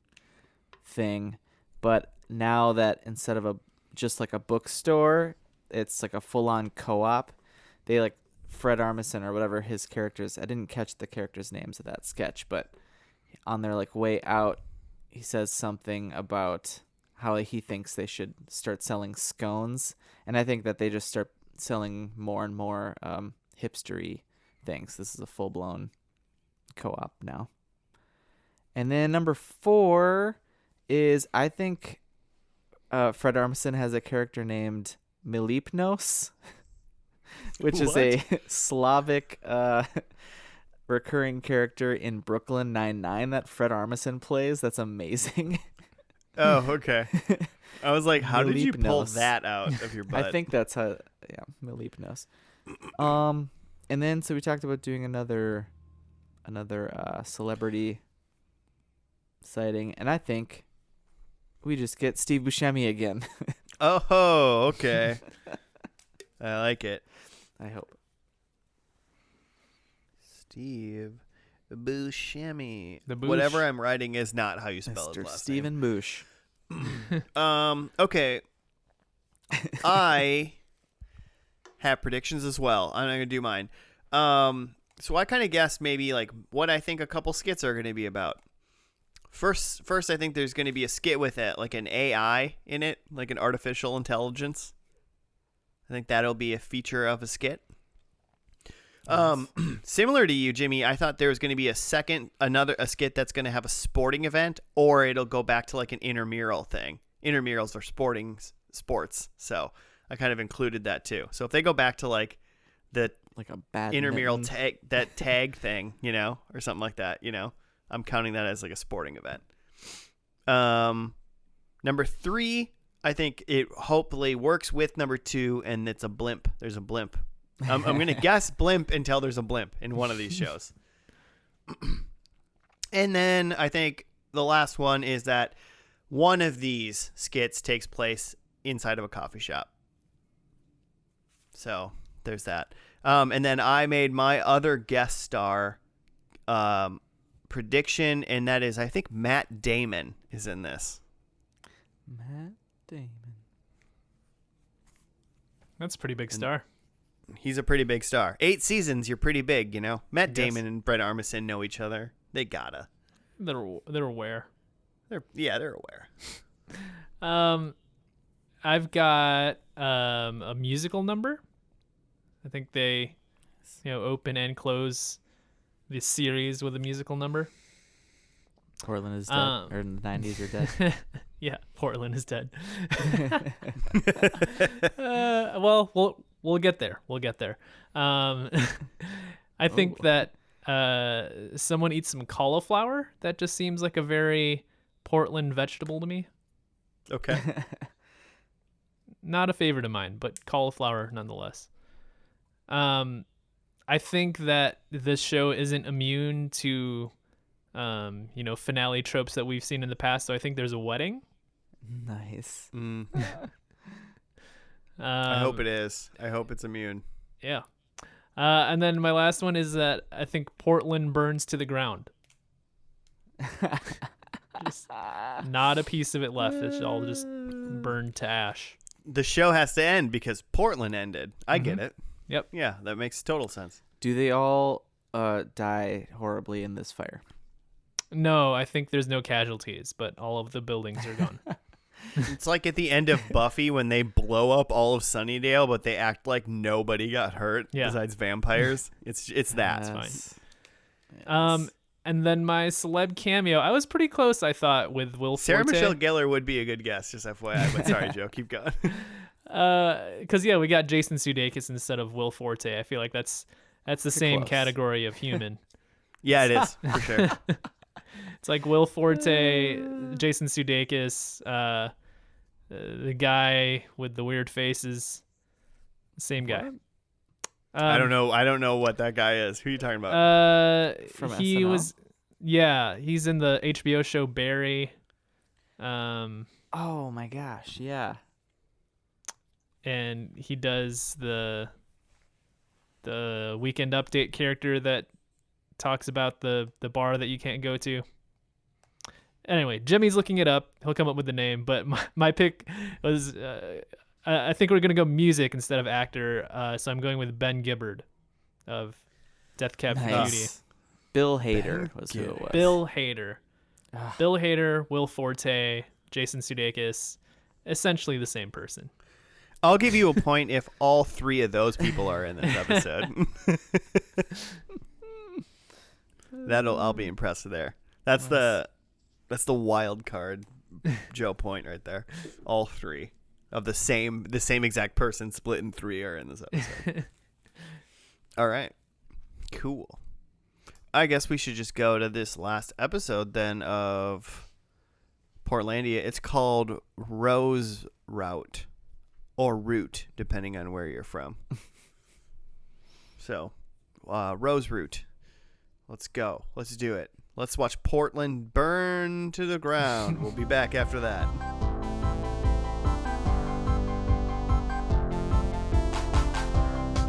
thing. But now that instead of just like a bookstore, it's like a full-on co-op. They like Fred Armisen or whatever his characters. I didn't catch the characters' names of that sketch, but on their like way out, he says something about how he thinks they should start selling scones, and I think that they just start selling more and more hipstery things. This is a full-blown co-op now. And then number 4 is, I think Fred Armisen has a character named Milipnos, which is a Slavic recurring character in Brooklyn Nine-Nine that Fred Armisen plays. That's amazing. Oh, okay. I was like, how did you pull that out of your butt? I think that's how, Milipnos. And then, so we talked about doing another celebrity sighting, and I think we just get Steve Buscemi again. Oh, okay. I like it. I hope. Steve Buscemi. The Boosh. Whatever I'm writing is not how you spell his Mr. last Stephen Bush. name. Okay. I have predictions as well. I'm not gonna do mine. So I kind of guessed maybe like what I think a couple skits are gonna be about. First, I think there's gonna be a skit with it, like an AI in it, like an artificial intelligence. I think that'll be a feature of a skit. Similar to you, Jimmy, I thought there was going to be a skit that's going to have a sporting event, or it'll go back to like an intramural thing. Intramurals are sports, so I kind of included that too. So if they go back to like the like a bad intramural tag thing, or something like that, I'm counting that as like a sporting event. Number 3, I think it hopefully works with number 2, and it's a blimp. There's a blimp. I'm going to guess blimp until there's a blimp in one of these shows. And then I think the last one is that one of these skits takes place inside of a coffee shop. So there's that. And then I made my other guest star prediction, and that is I think Matt Damon is in this. Matt Damon. That's a pretty big star. He's a pretty big star. 8 seasons, you're pretty big, Matt Damon and Brett Armisen know each other. They gotta. They're aware. They're aware. I've got a musical number. I think they, open and close the series with a musical number. Portland is dead, or in the 90s are dead. Yeah, Portland is dead. Well, we'll get there. I think that someone eats some cauliflower. That just seems like a very Portland vegetable to me. Okay. Not a favorite of mine, but cauliflower nonetheless. I think that this show isn't immune to, finale tropes that we've seen in the past. So I think there's a wedding. Nice. I hope it is. I hope it's immune. Yeah. And then my last one is that I think Portland burns to the ground. Just not a piece of it left. It's all just burned to ash. The show has to end because Portland ended. I get it. Yep. Yeah, that makes total sense. Do they all die horribly in this fire? No, I think there's no casualties, but all of the buildings are gone. It's like at the end of Buffy when they blow up all of Sunnydale, but they act like nobody got hurt besides vampires. It's that. That's fine. Yes. And then my celeb cameo, I was pretty close, I thought, with Will Forte. Sarah Michelle Gellar would be a good guess, just FYI. But sorry, Joe, keep going. Because we got Jason Sudeikis instead of Will Forte. I feel like that's the same category of human. Yeah, it is for sure. It's like Will Forte, Jason Sudeikis, the guy with the weird faces, same guy. I don't know what that guy is. Who are you talking about? From he SNL? he's in the HBO show Barry. Oh my gosh, yeah. And he does the Weekend Update character that talks about the bar that you can't go to. Anyway, Jimmy's looking it up. He'll come up with the name, but my pick was I think we're going to go music instead of actor, so I'm going with Ben Gibbard of Death Cab for Cutie. Bill Hader was who it was. Bill Hader. Bill Hader, Will Forte, Jason Sudeikis, essentially the same person. I'll give you a point if all 3 of those people are in this episode. I'll be impressed there. That's the wild card Joe point right there. All 3 of the same exact person split in 3 are in this episode. All right. Cool. I guess we should just go to this last episode then of Portlandia. It's called Rose Route or Route, depending on where you're from. So, Rose Route. Let's go. Let's do it. Let's watch Portland burn to the ground. We'll be back after that.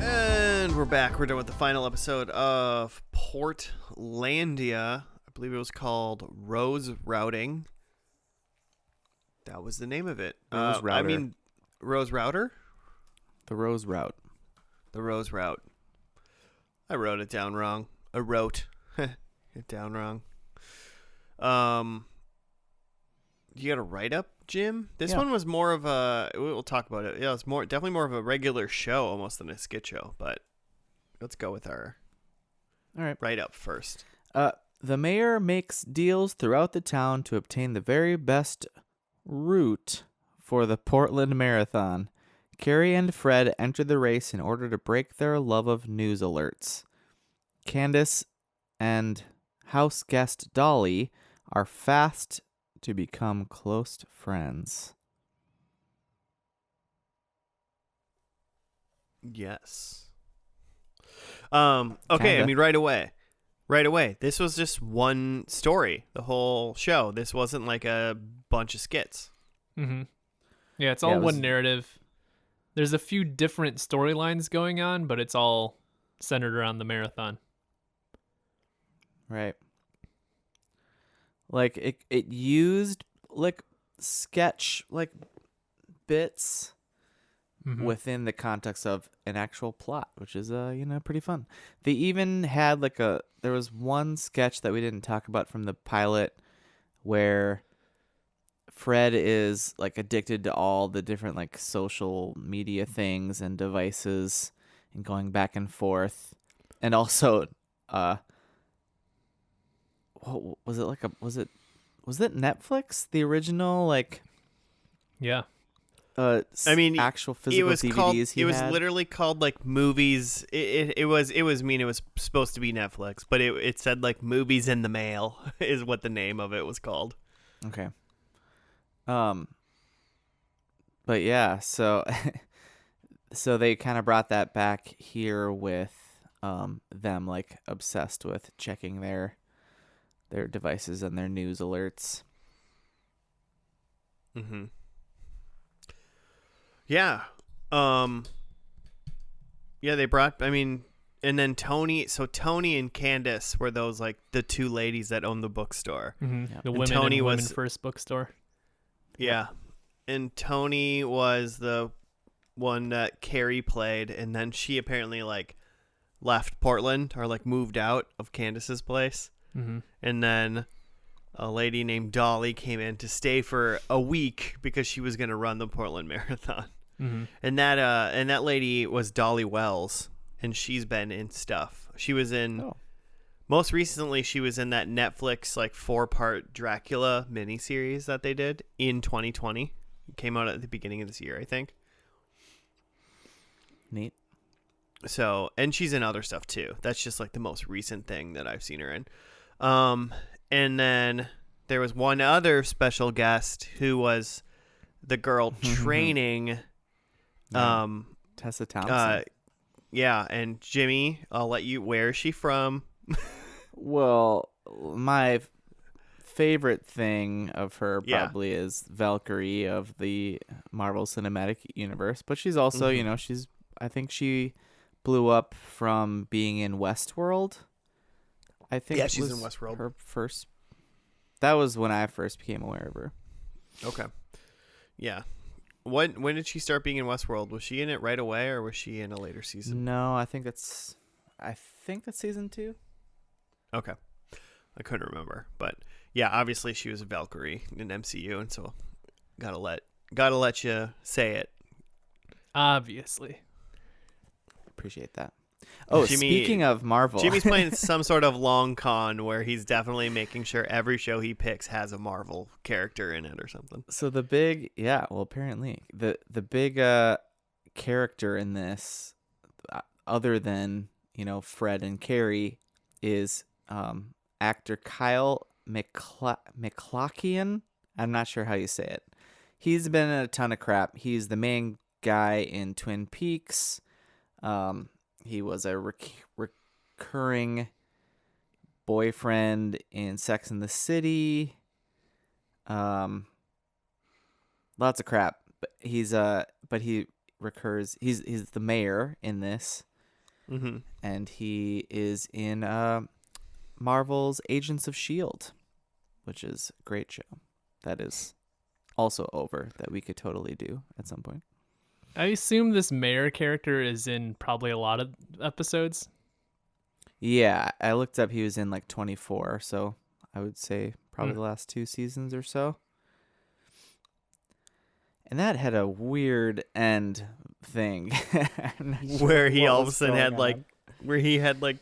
And we're back. We're done with the final episode of Portlandia. I believe it was called Rose Routing. That was the name of it. Rose Router. Rose Router? The Rose Route. The Rose Route. I wrote it down wrong. I wrote it down wrong. You got a write-up, Jim? This one was more of a... We'll talk about it. Yeah, it's definitely more of a regular show almost than a skit show, but let's go with our All right. write up first. The mayor makes deals throughout the town to obtain the very best route for the Portland Marathon. Carrie and Fred enter the race in order to break their love of news alerts. Candace and house guest Dolly are fast to become close friends. Yes. Okay, Kinda. I mean right away. This was just one story, the whole show. This wasn't like a bunch of skits. Mm-hmm. Yeah, it's all it was- one narrative. There's a few different storylines going on, but it's all centered around the marathon. Right. Like it used like sketch like bits Mhm. within the context of an actual plot, which is pretty fun. They even had there was one sketch that we didn't talk about from the pilot where Fred is like addicted to all the different like social media things and devices and going back and forth. And also what was it like was it Netflix, the original like Yeah. I mean, actual It physical was DVDs called. he It was had? literally called like movies. It was supposed to be Netflix, but it said like movies in the mail is what the name of it was called. Okay. But yeah, so so they kind of brought that back here with them like obsessed with checking their devices and their news alerts. Mm-hmm. Yeah. Yeah, they brought. I mean, and then Tony. So Tony and Candace were those like the two ladies that owned the bookstore. Mm-hmm. Yeah. The And women Tony and women was- first bookstore. Yeah. And Tony was the one that Carrie played, and then she apparently like left Portland or like moved out of Candace's place. Mm-hmm. And then a lady named Dolly came in to stay for a week because she was going to run the Portland Marathon. Mm-hmm. And that lady was Dolly Wells, and she's been in stuff. She was in most recently she was in that Netflix like 4-part Dracula miniseries that they did in 2020. It came out at the beginning of this year, I think. Neat. So, and she's in other stuff too. That's just like the most recent thing that I've seen her in. And then there was one other special guest who was the girl training. Tessa Thompson. Yeah, and Jimmy, I'll let you. Where is she from? Well, my favorite thing of her Yeah. probably is Valkyrie of the Marvel Cinematic Universe, but she's also, I think she blew up from being in Westworld. I think Yeah, she's was in Westworld. Her first. That was when I first became aware of her. Okay. Yeah. When did she start being in Westworld? Was she in it right away, or was she in a later season? No, I think that's season 2. Okay. I couldn't remember, but yeah, obviously she was a Valkyrie in MCU, and so gotta let you say it. Obviously. Appreciate that. Oh, Jimmy- speaking of Marvel, Jimmy's playing some sort of long con where he's definitely making sure every show he picks has a Marvel character in it or something. So the big, apparently the big character in this, other than Fred and Carrie, is actor Kyle MacLachlan. I'm not sure how you say it. He's been in a ton of crap. He's the main guy in Twin Peaks. He was a recurring boyfriend in Sex and the City. Lots of crap. But he recurs. He's the mayor in this, Mm-hmm. and he is in Marvel's Agents of S.H.I.E.L.D., which is a great show. That is also over, that we could totally do at some point. I assume this mayor character is in probably a lot of episodes. Yeah, I looked up. He was in like 24, so I would say probably the last 2 seasons or so. And that had a weird end thing. I'm not sure Where he what all of a was sudden going had like on. where he had like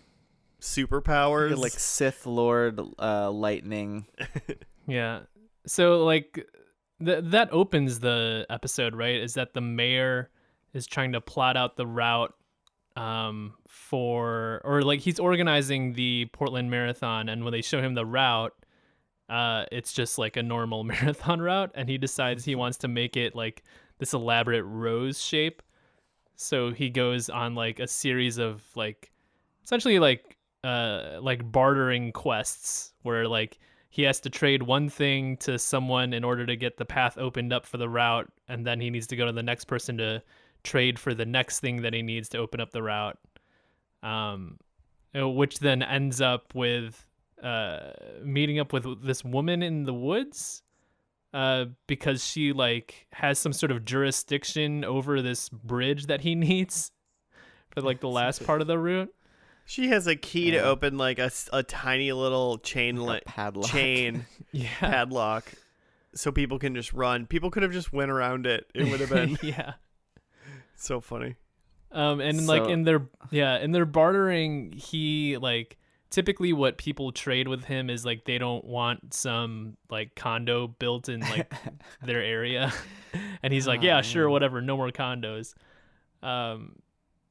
superpowers. Like Sith Lord lightning. Yeah. So like that opens the episode, right? Is that the mayor is trying to plot out the route or like he's organizing the Portland Marathon, and when they show him the route, it's just like a normal marathon route, and he decides he wants to make it like this elaborate rose shape. So he goes on like a series of like essentially like bartering quests where like he has to trade one thing to someone in order to get the path opened up for the route, and then he needs to go to the next person to trade for the next thing that he needs to open up the route, which then ends up with meeting up with this woman in the woods because she like has some sort of jurisdiction over this bridge that he needs for like the last part of the route. She has a key to open like a tiny little padlock. Padlock, so people can just run. People could have just went around it. It would have been so funny. Like in their bartering, he like typically what people trade with him is like they don't want some like condo built in like their area, and he's like, yeah, sure, whatever, no more condos.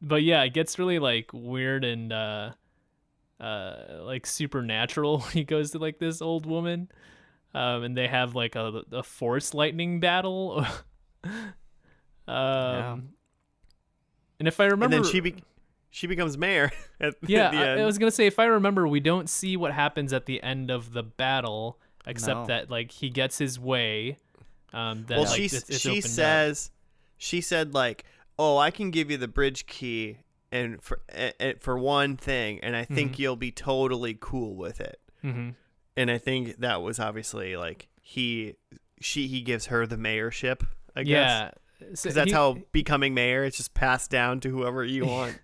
But yeah, it gets really like weird and like supernatural when he goes to like this old woman, and they have like a force lightning battle. And if I remember, and then she becomes mayor. At the end. I was gonna say, if I remember, we don't see what happens at the end of the battle, except that like he gets his way. She said like, oh, I can give you the bridge key and for one thing, and I think you'll be totally cool with it. Mm-hmm. And I think that was obviously like he gives her the mayorship, I guess. Yeah. Because that's how becoming mayor, it's just passed down to whoever you want.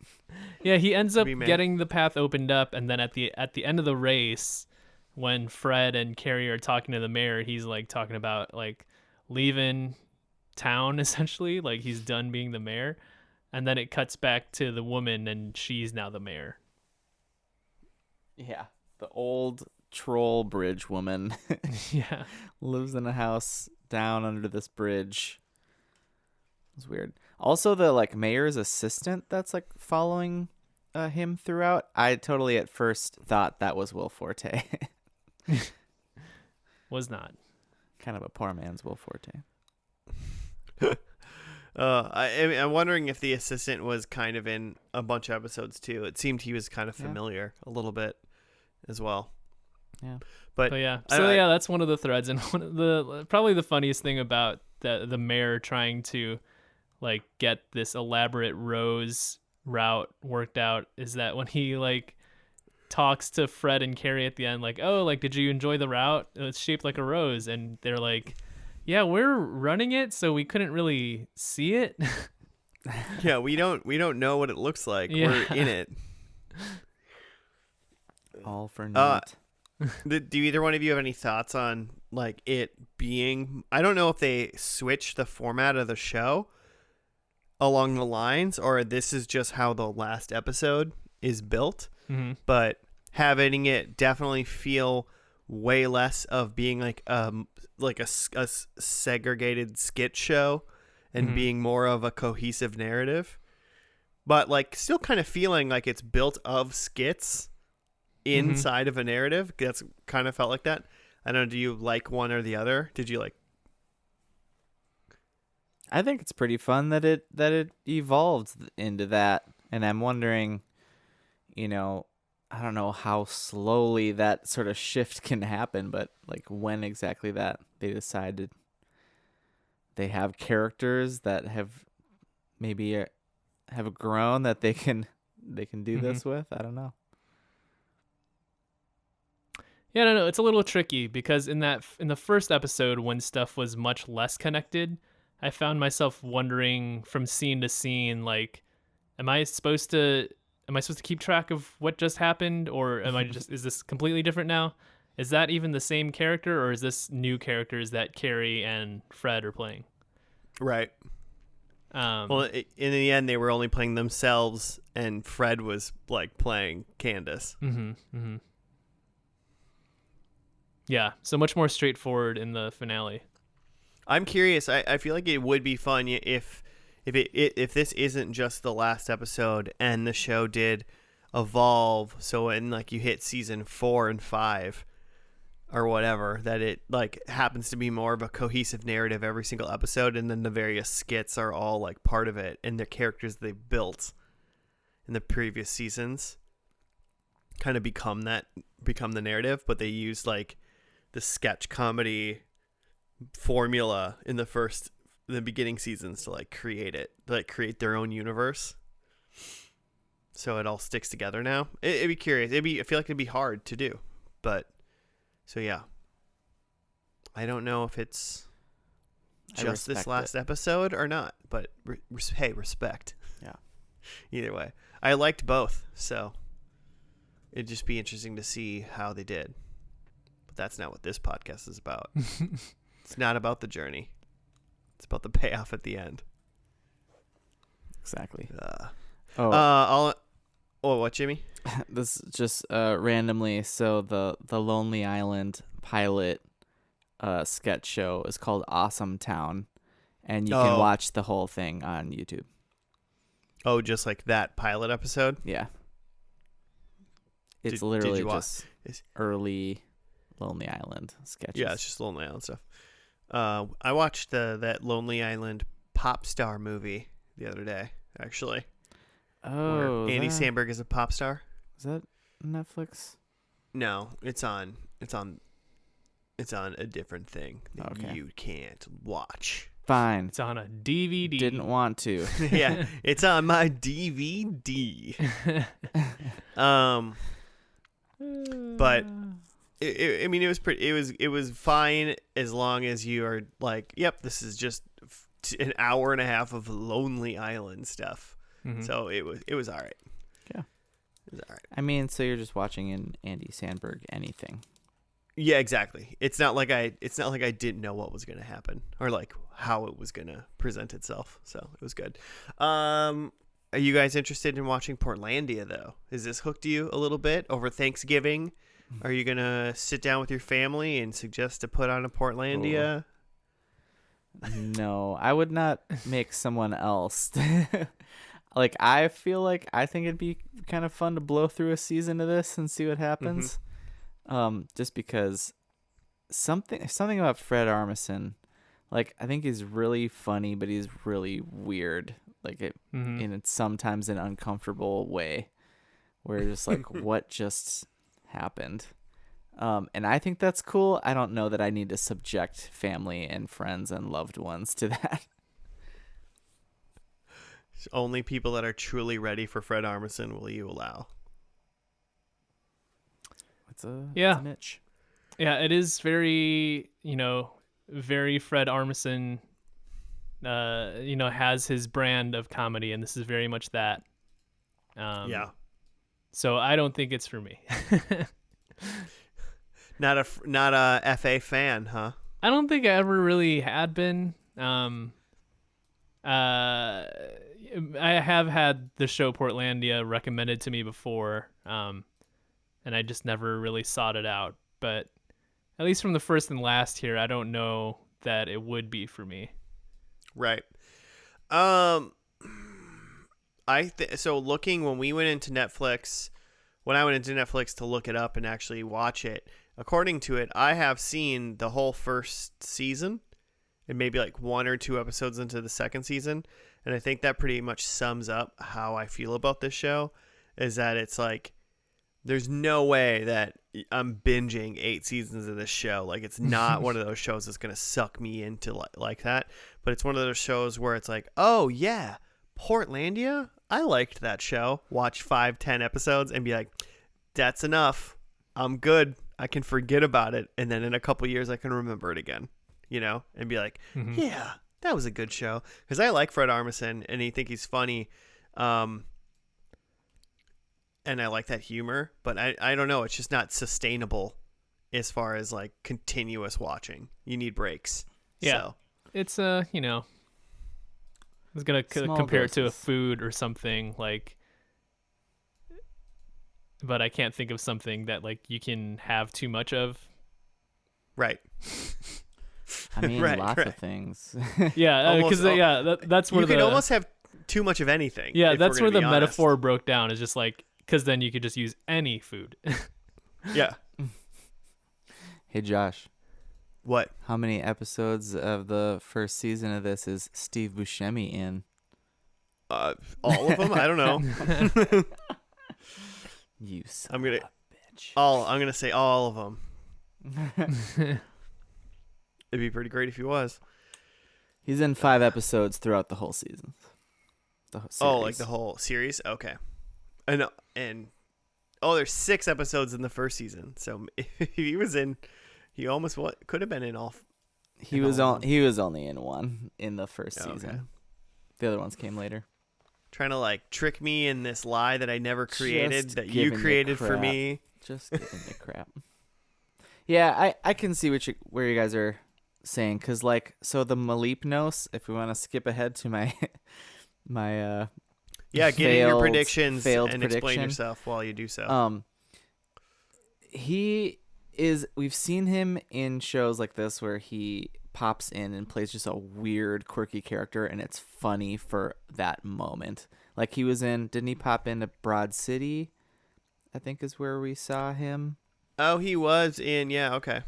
Yeah, he ends up getting the path opened up, and then at the end of the race, when Fred and Carrie are talking to the mayor, he's like talking about like leaving town essentially, like he's done being the mayor, and then it cuts back to the woman, and she's now the mayor. Yeah, the old troll bridge woman. Yeah, lives in a house down under this bridge. It's weird. Also, the like mayor's assistant that's like following him throughout. I totally at first thought that was Will Forte. Was not. Kind of a poor man's Will Forte. I'm wondering if the assistant was kind of in a bunch of episodes too. It seemed he was kind of familiar a little bit as well. Yeah. But yeah. So yeah, that's one of the threads, and one of the probably the funniest thing about the mayor trying to like get this elaborate rose route worked out is that when he like talks to Fred and Carrie at the end, like, oh, like, did you enjoy the route? It's shaped like a rose, and they're like, yeah, we're running it, so we couldn't really see it. Yeah, we don't know what it looks like. Yeah. We're in it. All for naught. Do either one of you have any thoughts on like it being? I don't know if they switched the format of the show along the lines, or this is just how the last episode is built. Mm-hmm. But having it definitely feel way less of being like a segregated skit show and being more of a cohesive narrative, but like still kind of feeling like it's built of skits inside of a narrative. That's kind of felt like that. I don't know. Do you like one or the other? Did you like? I think it's pretty fun that it evolved into that, and I'm wondering, I don't know how slowly that sort of shift can happen, but like when exactly that they decided they have characters that have maybe have grown that they can do this with. I don't know. Yeah, no, it's a little tricky because in the first episode when stuff was much less connected, I found myself wondering from scene to scene, like, am I supposed to keep track of what just happened, or is this completely different now? Is that even the same character, or is this new characters that Carrie and Fred are playing? Right. Well, in the end, they were only playing themselves, and Fred was like playing Candace. Yeah, so much more straightforward in the finale. I'm curious. I feel like it would be fun if this isn't just the last episode and the show did evolve. So when like you hit season 4 and 5 or whatever, that it like happens to be more of a cohesive narrative every single episode, and then the various skits are all like part of it, and the characters they built in the previous seasons kind of become the narrative, but they use like the sketch comedy formula in the beginning seasons to like create their own universe. So it all sticks together now. It'd be curious. I feel like it'd be hard to do, but so yeah. I don't know if it's just this last episode or not, but hey, respect. Yeah. Either way, I liked both, so it'd just be interesting to see how they did. But that's not what this podcast is about. It's not about the journey. It's about the payoff at the end. Exactly. What, Jimmy? This just randomly. So the Lonely Island pilot sketch show is called Awesome Town, and you can watch the whole thing on YouTube. Oh, just like that pilot episode? Yeah. It's literally just early Lonely Island sketches. Yeah, it's just Lonely Island stuff. I watched that Lonely Island pop star movie the other day, actually. Oh, where Andy Samberg is a pop star. Is that Netflix? No, it's on a different thing that you can't watch. Fine. It's on a DVD. Didn't want to. Yeah, it's on my DVD. But I mean, it was fine as long as you are like, yep, this is just an hour and a half of Lonely Island stuff. Mm-hmm. So it was all right. Yeah, it was all right. I mean, so you're just watching an Andy Samberg anything. Yeah, exactly. It's not like I didn't know what was going to happen or like how it was going to present itself. So it was good. Are you guys interested in watching Portlandia though? Has this hooked you a little bit over Thanksgiving? Are you going to sit down with your family and suggest to put on a Portlandia? No, I would not make someone else. Like, I think it'd be kind of fun to blow through a season of this and see what happens. Mm-hmm. Just because something about Fred Armisen, like, I think he's really funny, but he's really weird. Like, in sometimes an uncomfortable way, where you're just like, what just happened? And I think that's cool. I don't know that I need to subject family and friends and loved ones to that. Only people that are truly ready for Fred Armisen will you allow. It's a niche. Yeah, it is very, very Fred Armisen, has his brand of comedy, and this is very much that. Yeah. So I don't think it's for me. Not a FA fan, huh? I don't think I ever really had been. I have had the show Portlandia recommended to me before, and I just never really sought it out. But at least from the first and last here, I don't know that it would be for me. Right. So looking when I went into Netflix to look it up and actually watch it, according to it, I have seen the whole first season and maybe like 1 or 2 episodes into the second season. And I think that pretty much sums up how I feel about this show, is that it's like, there's no way that I'm binging 8 seasons of this show. Like, it's not one of those shows that's going to suck me into like that. But it's one of those shows where it's like, oh yeah, Portlandia? I liked that show. Watch 5-10 episodes and be like, that's enough. I'm good. I can forget about it. And then in a couple years, I can remember it again, and be like, yeah, that was a good show. Because I like Fred Armisen and I think he's funny. And I like that humor, but I don't know. It's just not sustainable as far as like continuous watching. You need breaks. Yeah. So. It's, was gonna Small compare it to a doses. food or something like, but I can't think of something that like you can have too much of. Right. I mean, Right, lots right. of things. Yeah, because Almost that's where You the could almost have too much of anything. yeah if that's we're where gonna the be honest. metaphor broke down. Is just like because then you could just use any food. Yeah. Hey, Josh, What? how many episodes of the first season of this is Steve Buscemi in? All of them? I don't know. You son I'm gonna. of a bitch. I'm gonna say all of them. It'd be pretty great if he was. He's in 5 episodes throughout the whole season. The whole series. Oh, like the whole series? Okay. And there's 6 episodes in the first season. So if he was in, he almost could have been in all. He was only in 1 in the first Okay. season. The other ones came later. Trying to like trick me in this lie that I never created, Just that you giving created for crap. me. Just giving me crap. Yeah, I can see where you guys are saying, because like, so the Malepnos, if we want to skip ahead to my my Yeah, get in your failed- predictions failed and explain prediction. yourself while you do so. We've seen him in shows like this where he pops in and plays just a weird, quirky character, and it's funny for that moment. Like didn't he pop into Broad City? I think is where we saw him. Oh, he was in. Yeah, okay.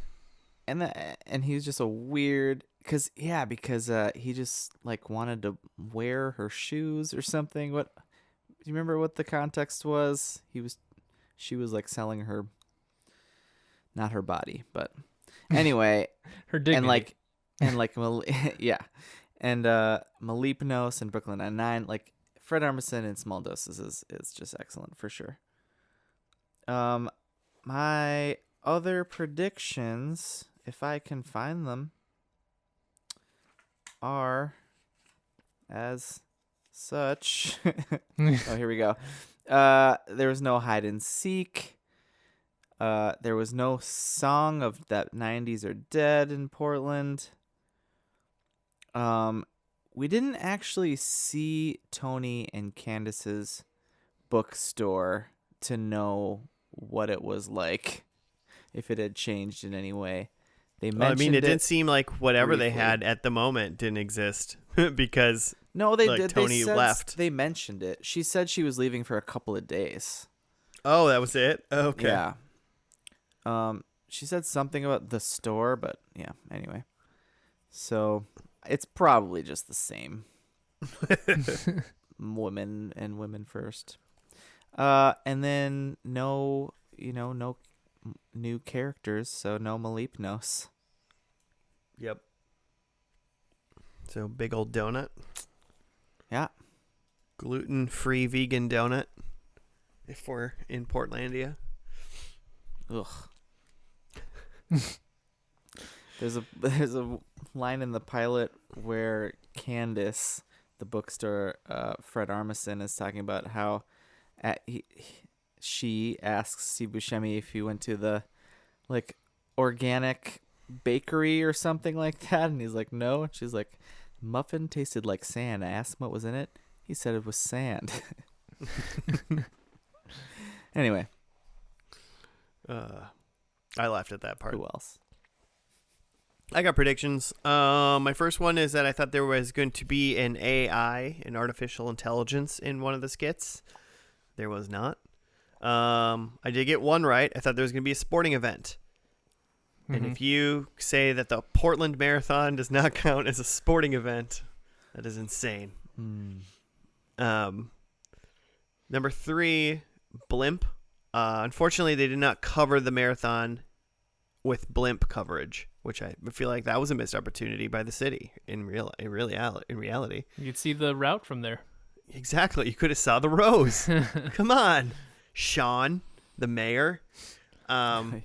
And he's just a weird, because he just like wanted to wear her shoes or something. What do you remember what the context was? She was like selling her, not her body, but anyway, Her dignity. yeah, and Malepnos and Brooklyn Nine-Nine, like Fred Armisen in small doses is just excellent for sure. My other predictions, if I can find them, are as such. Oh, here we go. There was no hide and seek. There was no song of that 90s are dead in Portland. We didn't actually see Tony and Candace's bookstore to know what it was like, if it had changed in any way. They mentioned it didn't seem like whatever they briefly. had at the moment didn't exist because No, they like, did. Tony left. They mentioned it. She said she was leaving for a couple of days. Oh, that was it? Okay. Yeah. She said something about the store, but yeah, anyway. So it's probably just the same. Women first. And then no new characters, so no Malepnos. Yep. So big old donut. Yeah. Gluten-free vegan donut. If we're in Portlandia. Ugh. There's a line in the pilot where Candace, the bookstore, Fred Armisen, is talking about how she asks Steve Buscemi if he went to the like organic bakery or something like that, and he's like, no. And she's like, muffin tasted like sand. I asked him what was in it. He said it was sand. Anyway. I laughed at that part. Who else? I got predictions. My first one is that I thought there was going to be an AI, an artificial intelligence, in one of the skits. There was not. I did get one right. I thought there was going to be a sporting event. And if you say that the Portland Marathon does not count as a sporting event, that is insane. Number 3, blimp. Unfortunately, they did not cover the marathon with blimp coverage, which I feel like that was a missed opportunity by the city in reality. You could see the route from there. Exactly. You could have saw the rows. Come on, Sean, the mayor. And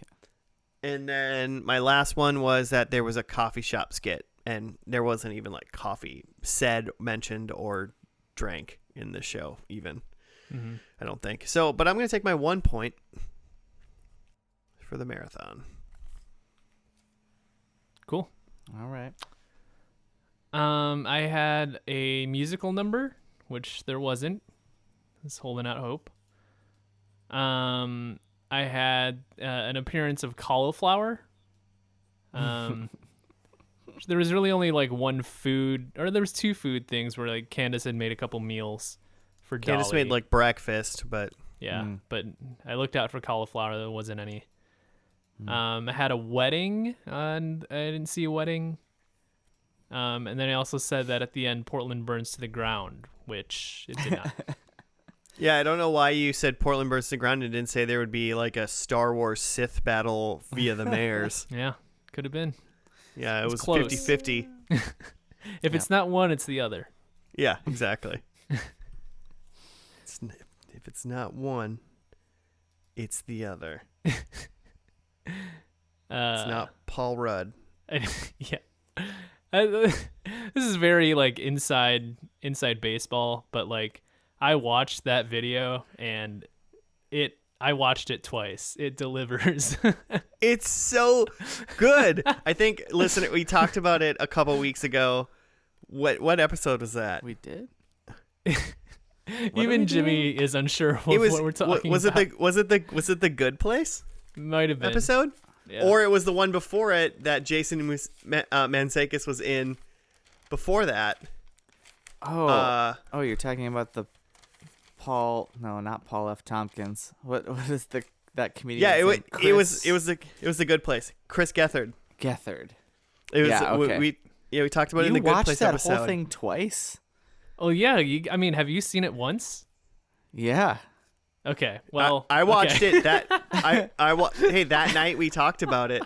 then my last one was that there was a coffee shop skit, and there wasn't even like coffee said, mentioned, or drank in the show even. I don't think so, but I'm going to take my 1 point for the marathon. Cool. All right. I had a musical number, which there wasn't. I was holding out hope. I had an appearance of cauliflower. There was really only like one food, or there was two food things where like Candace had made a couple meals for Dolly. Candace made like breakfast, but yeah, but I looked out for cauliflower. There wasn't any. I had a wedding, and I didn't see a wedding. And then I also said that at the end, Portland burns to the ground, which it did not. yeah, I don't know why you said Portland burns to the ground and didn't say there would be like a Star Wars Sith battle via the mayors. Yeah, could have been. Yeah, it was close. 50-50. If it's not one, it's the other. Yeah, exactly. If it's not one, it's the other. It's not Paul Rudd. Yeah. This is very like inside baseball, but like I watched that video and I watched it twice. It delivers. It's so good. I think, listen, we talked about it a couple weeks ago. What episode was that? We did? Even Jimmy is unsure what we're talking about. Was it the Good Place? Might have been. Episode? Yeah. Or it was the one before it that Jason Mantzoukas was in before that. Oh, you're talking about the not Paul F. Tompkins. What is that comedian? Yeah, it was the Good Place. Chris Gethard. Gethard. It was, yeah, okay. We talked about it in the Good Place episode. You watched that whole thing twice? Oh yeah, have you seen it once? Yeah. Okay. Well, I watched it that night we talked about it.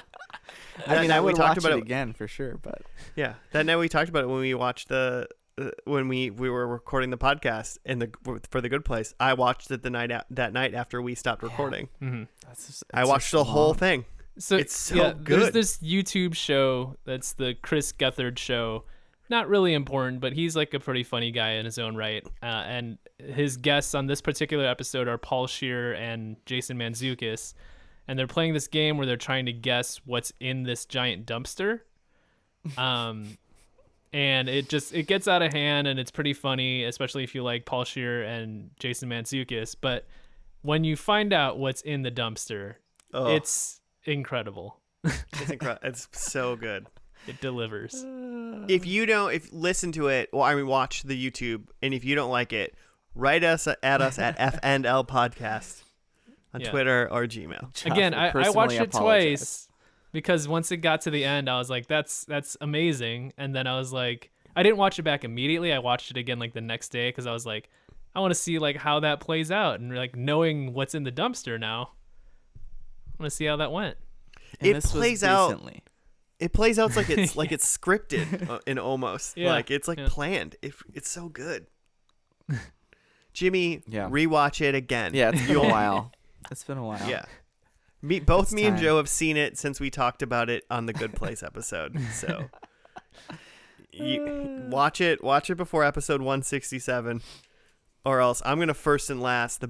I would watch it again for sure, but yeah, that night we talked about it when we watched when we were recording the podcast for the Good Place. I watched it that night after we stopped recording. Mm-hmm. I watched the whole thing. So it's so good. There's this YouTube show that's the Chris Gethard show. Not really important, but he's like a pretty funny guy in his own right. And his guests on this particular episode are Paul Scheer and Jason Mantzoukas. And they're playing this game where they're trying to guess what's in this giant dumpster. And it gets out of hand, and it's pretty funny, especially if you like Paul Scheer and Jason Mantzoukas. But when you find out what's in the dumpster, it's incredible. It's incredible. It's so good. It delivers. Listen to it, watch the YouTube, and if you don't like it, write us at FNL Podcast on Twitter or Gmail. Again, I watched it twice because once it got to the end, I was like, that's amazing. And then I was like, I didn't watch it back immediately. I watched it again like the next day because I was like, I want to see like how that plays out, and like knowing what's in the dumpster now, I want to see how that went. And it plays out. It plays out like it's like it's scripted and almost like it's like planned. It's so good. Jimmy, rewatch it again. Yeah, it's been a while. It's been a while. Yeah, me and Joe have seen it since we talked about it on the Good Place episode. So watch it before episode 167, or else I'm gonna first and last the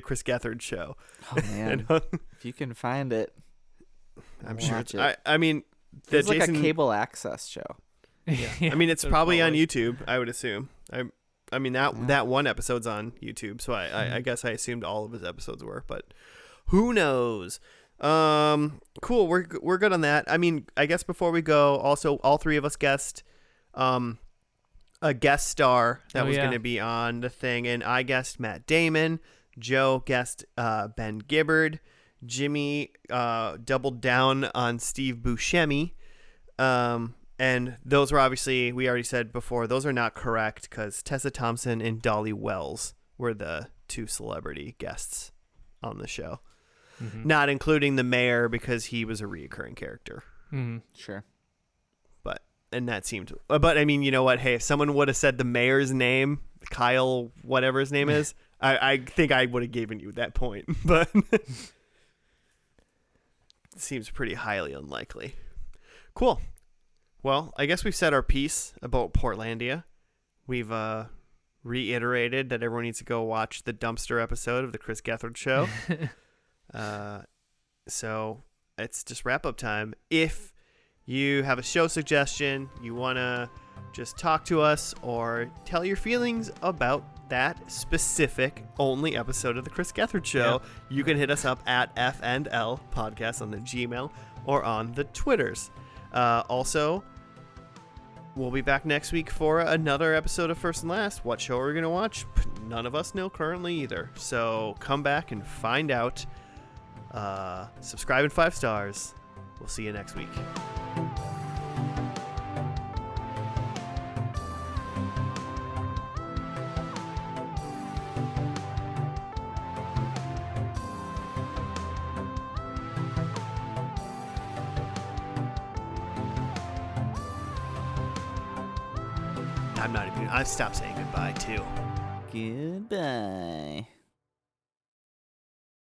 Chris Gethard show. Oh man, if you can find it. I'm sure it's. I mean, it's like a cable access show. Yeah. I mean, it's probably on YouTube. I would assume. I mean that one episode's on YouTube, so I guess I assumed all of his episodes were, but who knows? Cool. We're good on that. I mean, I guess before we go, also all three of us guessed a guest star that was going to be on the thing, and I guessed Matt Damon. Joe guessed Ben Gibbard. Jimmy doubled down on Steve Buscemi. And those were obviously, we already said before, those are not correct because Tessa Thompson and Dolly Wells were the two celebrity guests on the show. Mm-hmm. Not including the mayor because he was a reoccurring character. Mm-hmm. Sure. And that seemed, but I mean, you know what? Hey, if someone would have said the mayor's name, Kyle, whatever his name is, I think I would have given you that point, but it seems pretty highly unlikely. Cool. Well, I guess we've said our piece about Portlandia. We've reiterated that everyone needs to go watch the dumpster episode of the Chris Gethard show. So it's just wrap up time. If you have a show suggestion, you want to just talk to us or tell your feelings about that specific only episode of the Chris Gethard Show, you can hit us up at F&L Podcast on the Gmail or on the Twitters. Also, we'll be back next week for another episode of First and Last. What show are we going to watch? None of us know currently either. So come back and find out. Subscribe and 5 stars. We'll see you next week. I've stopped saying goodbye too. Goodbye.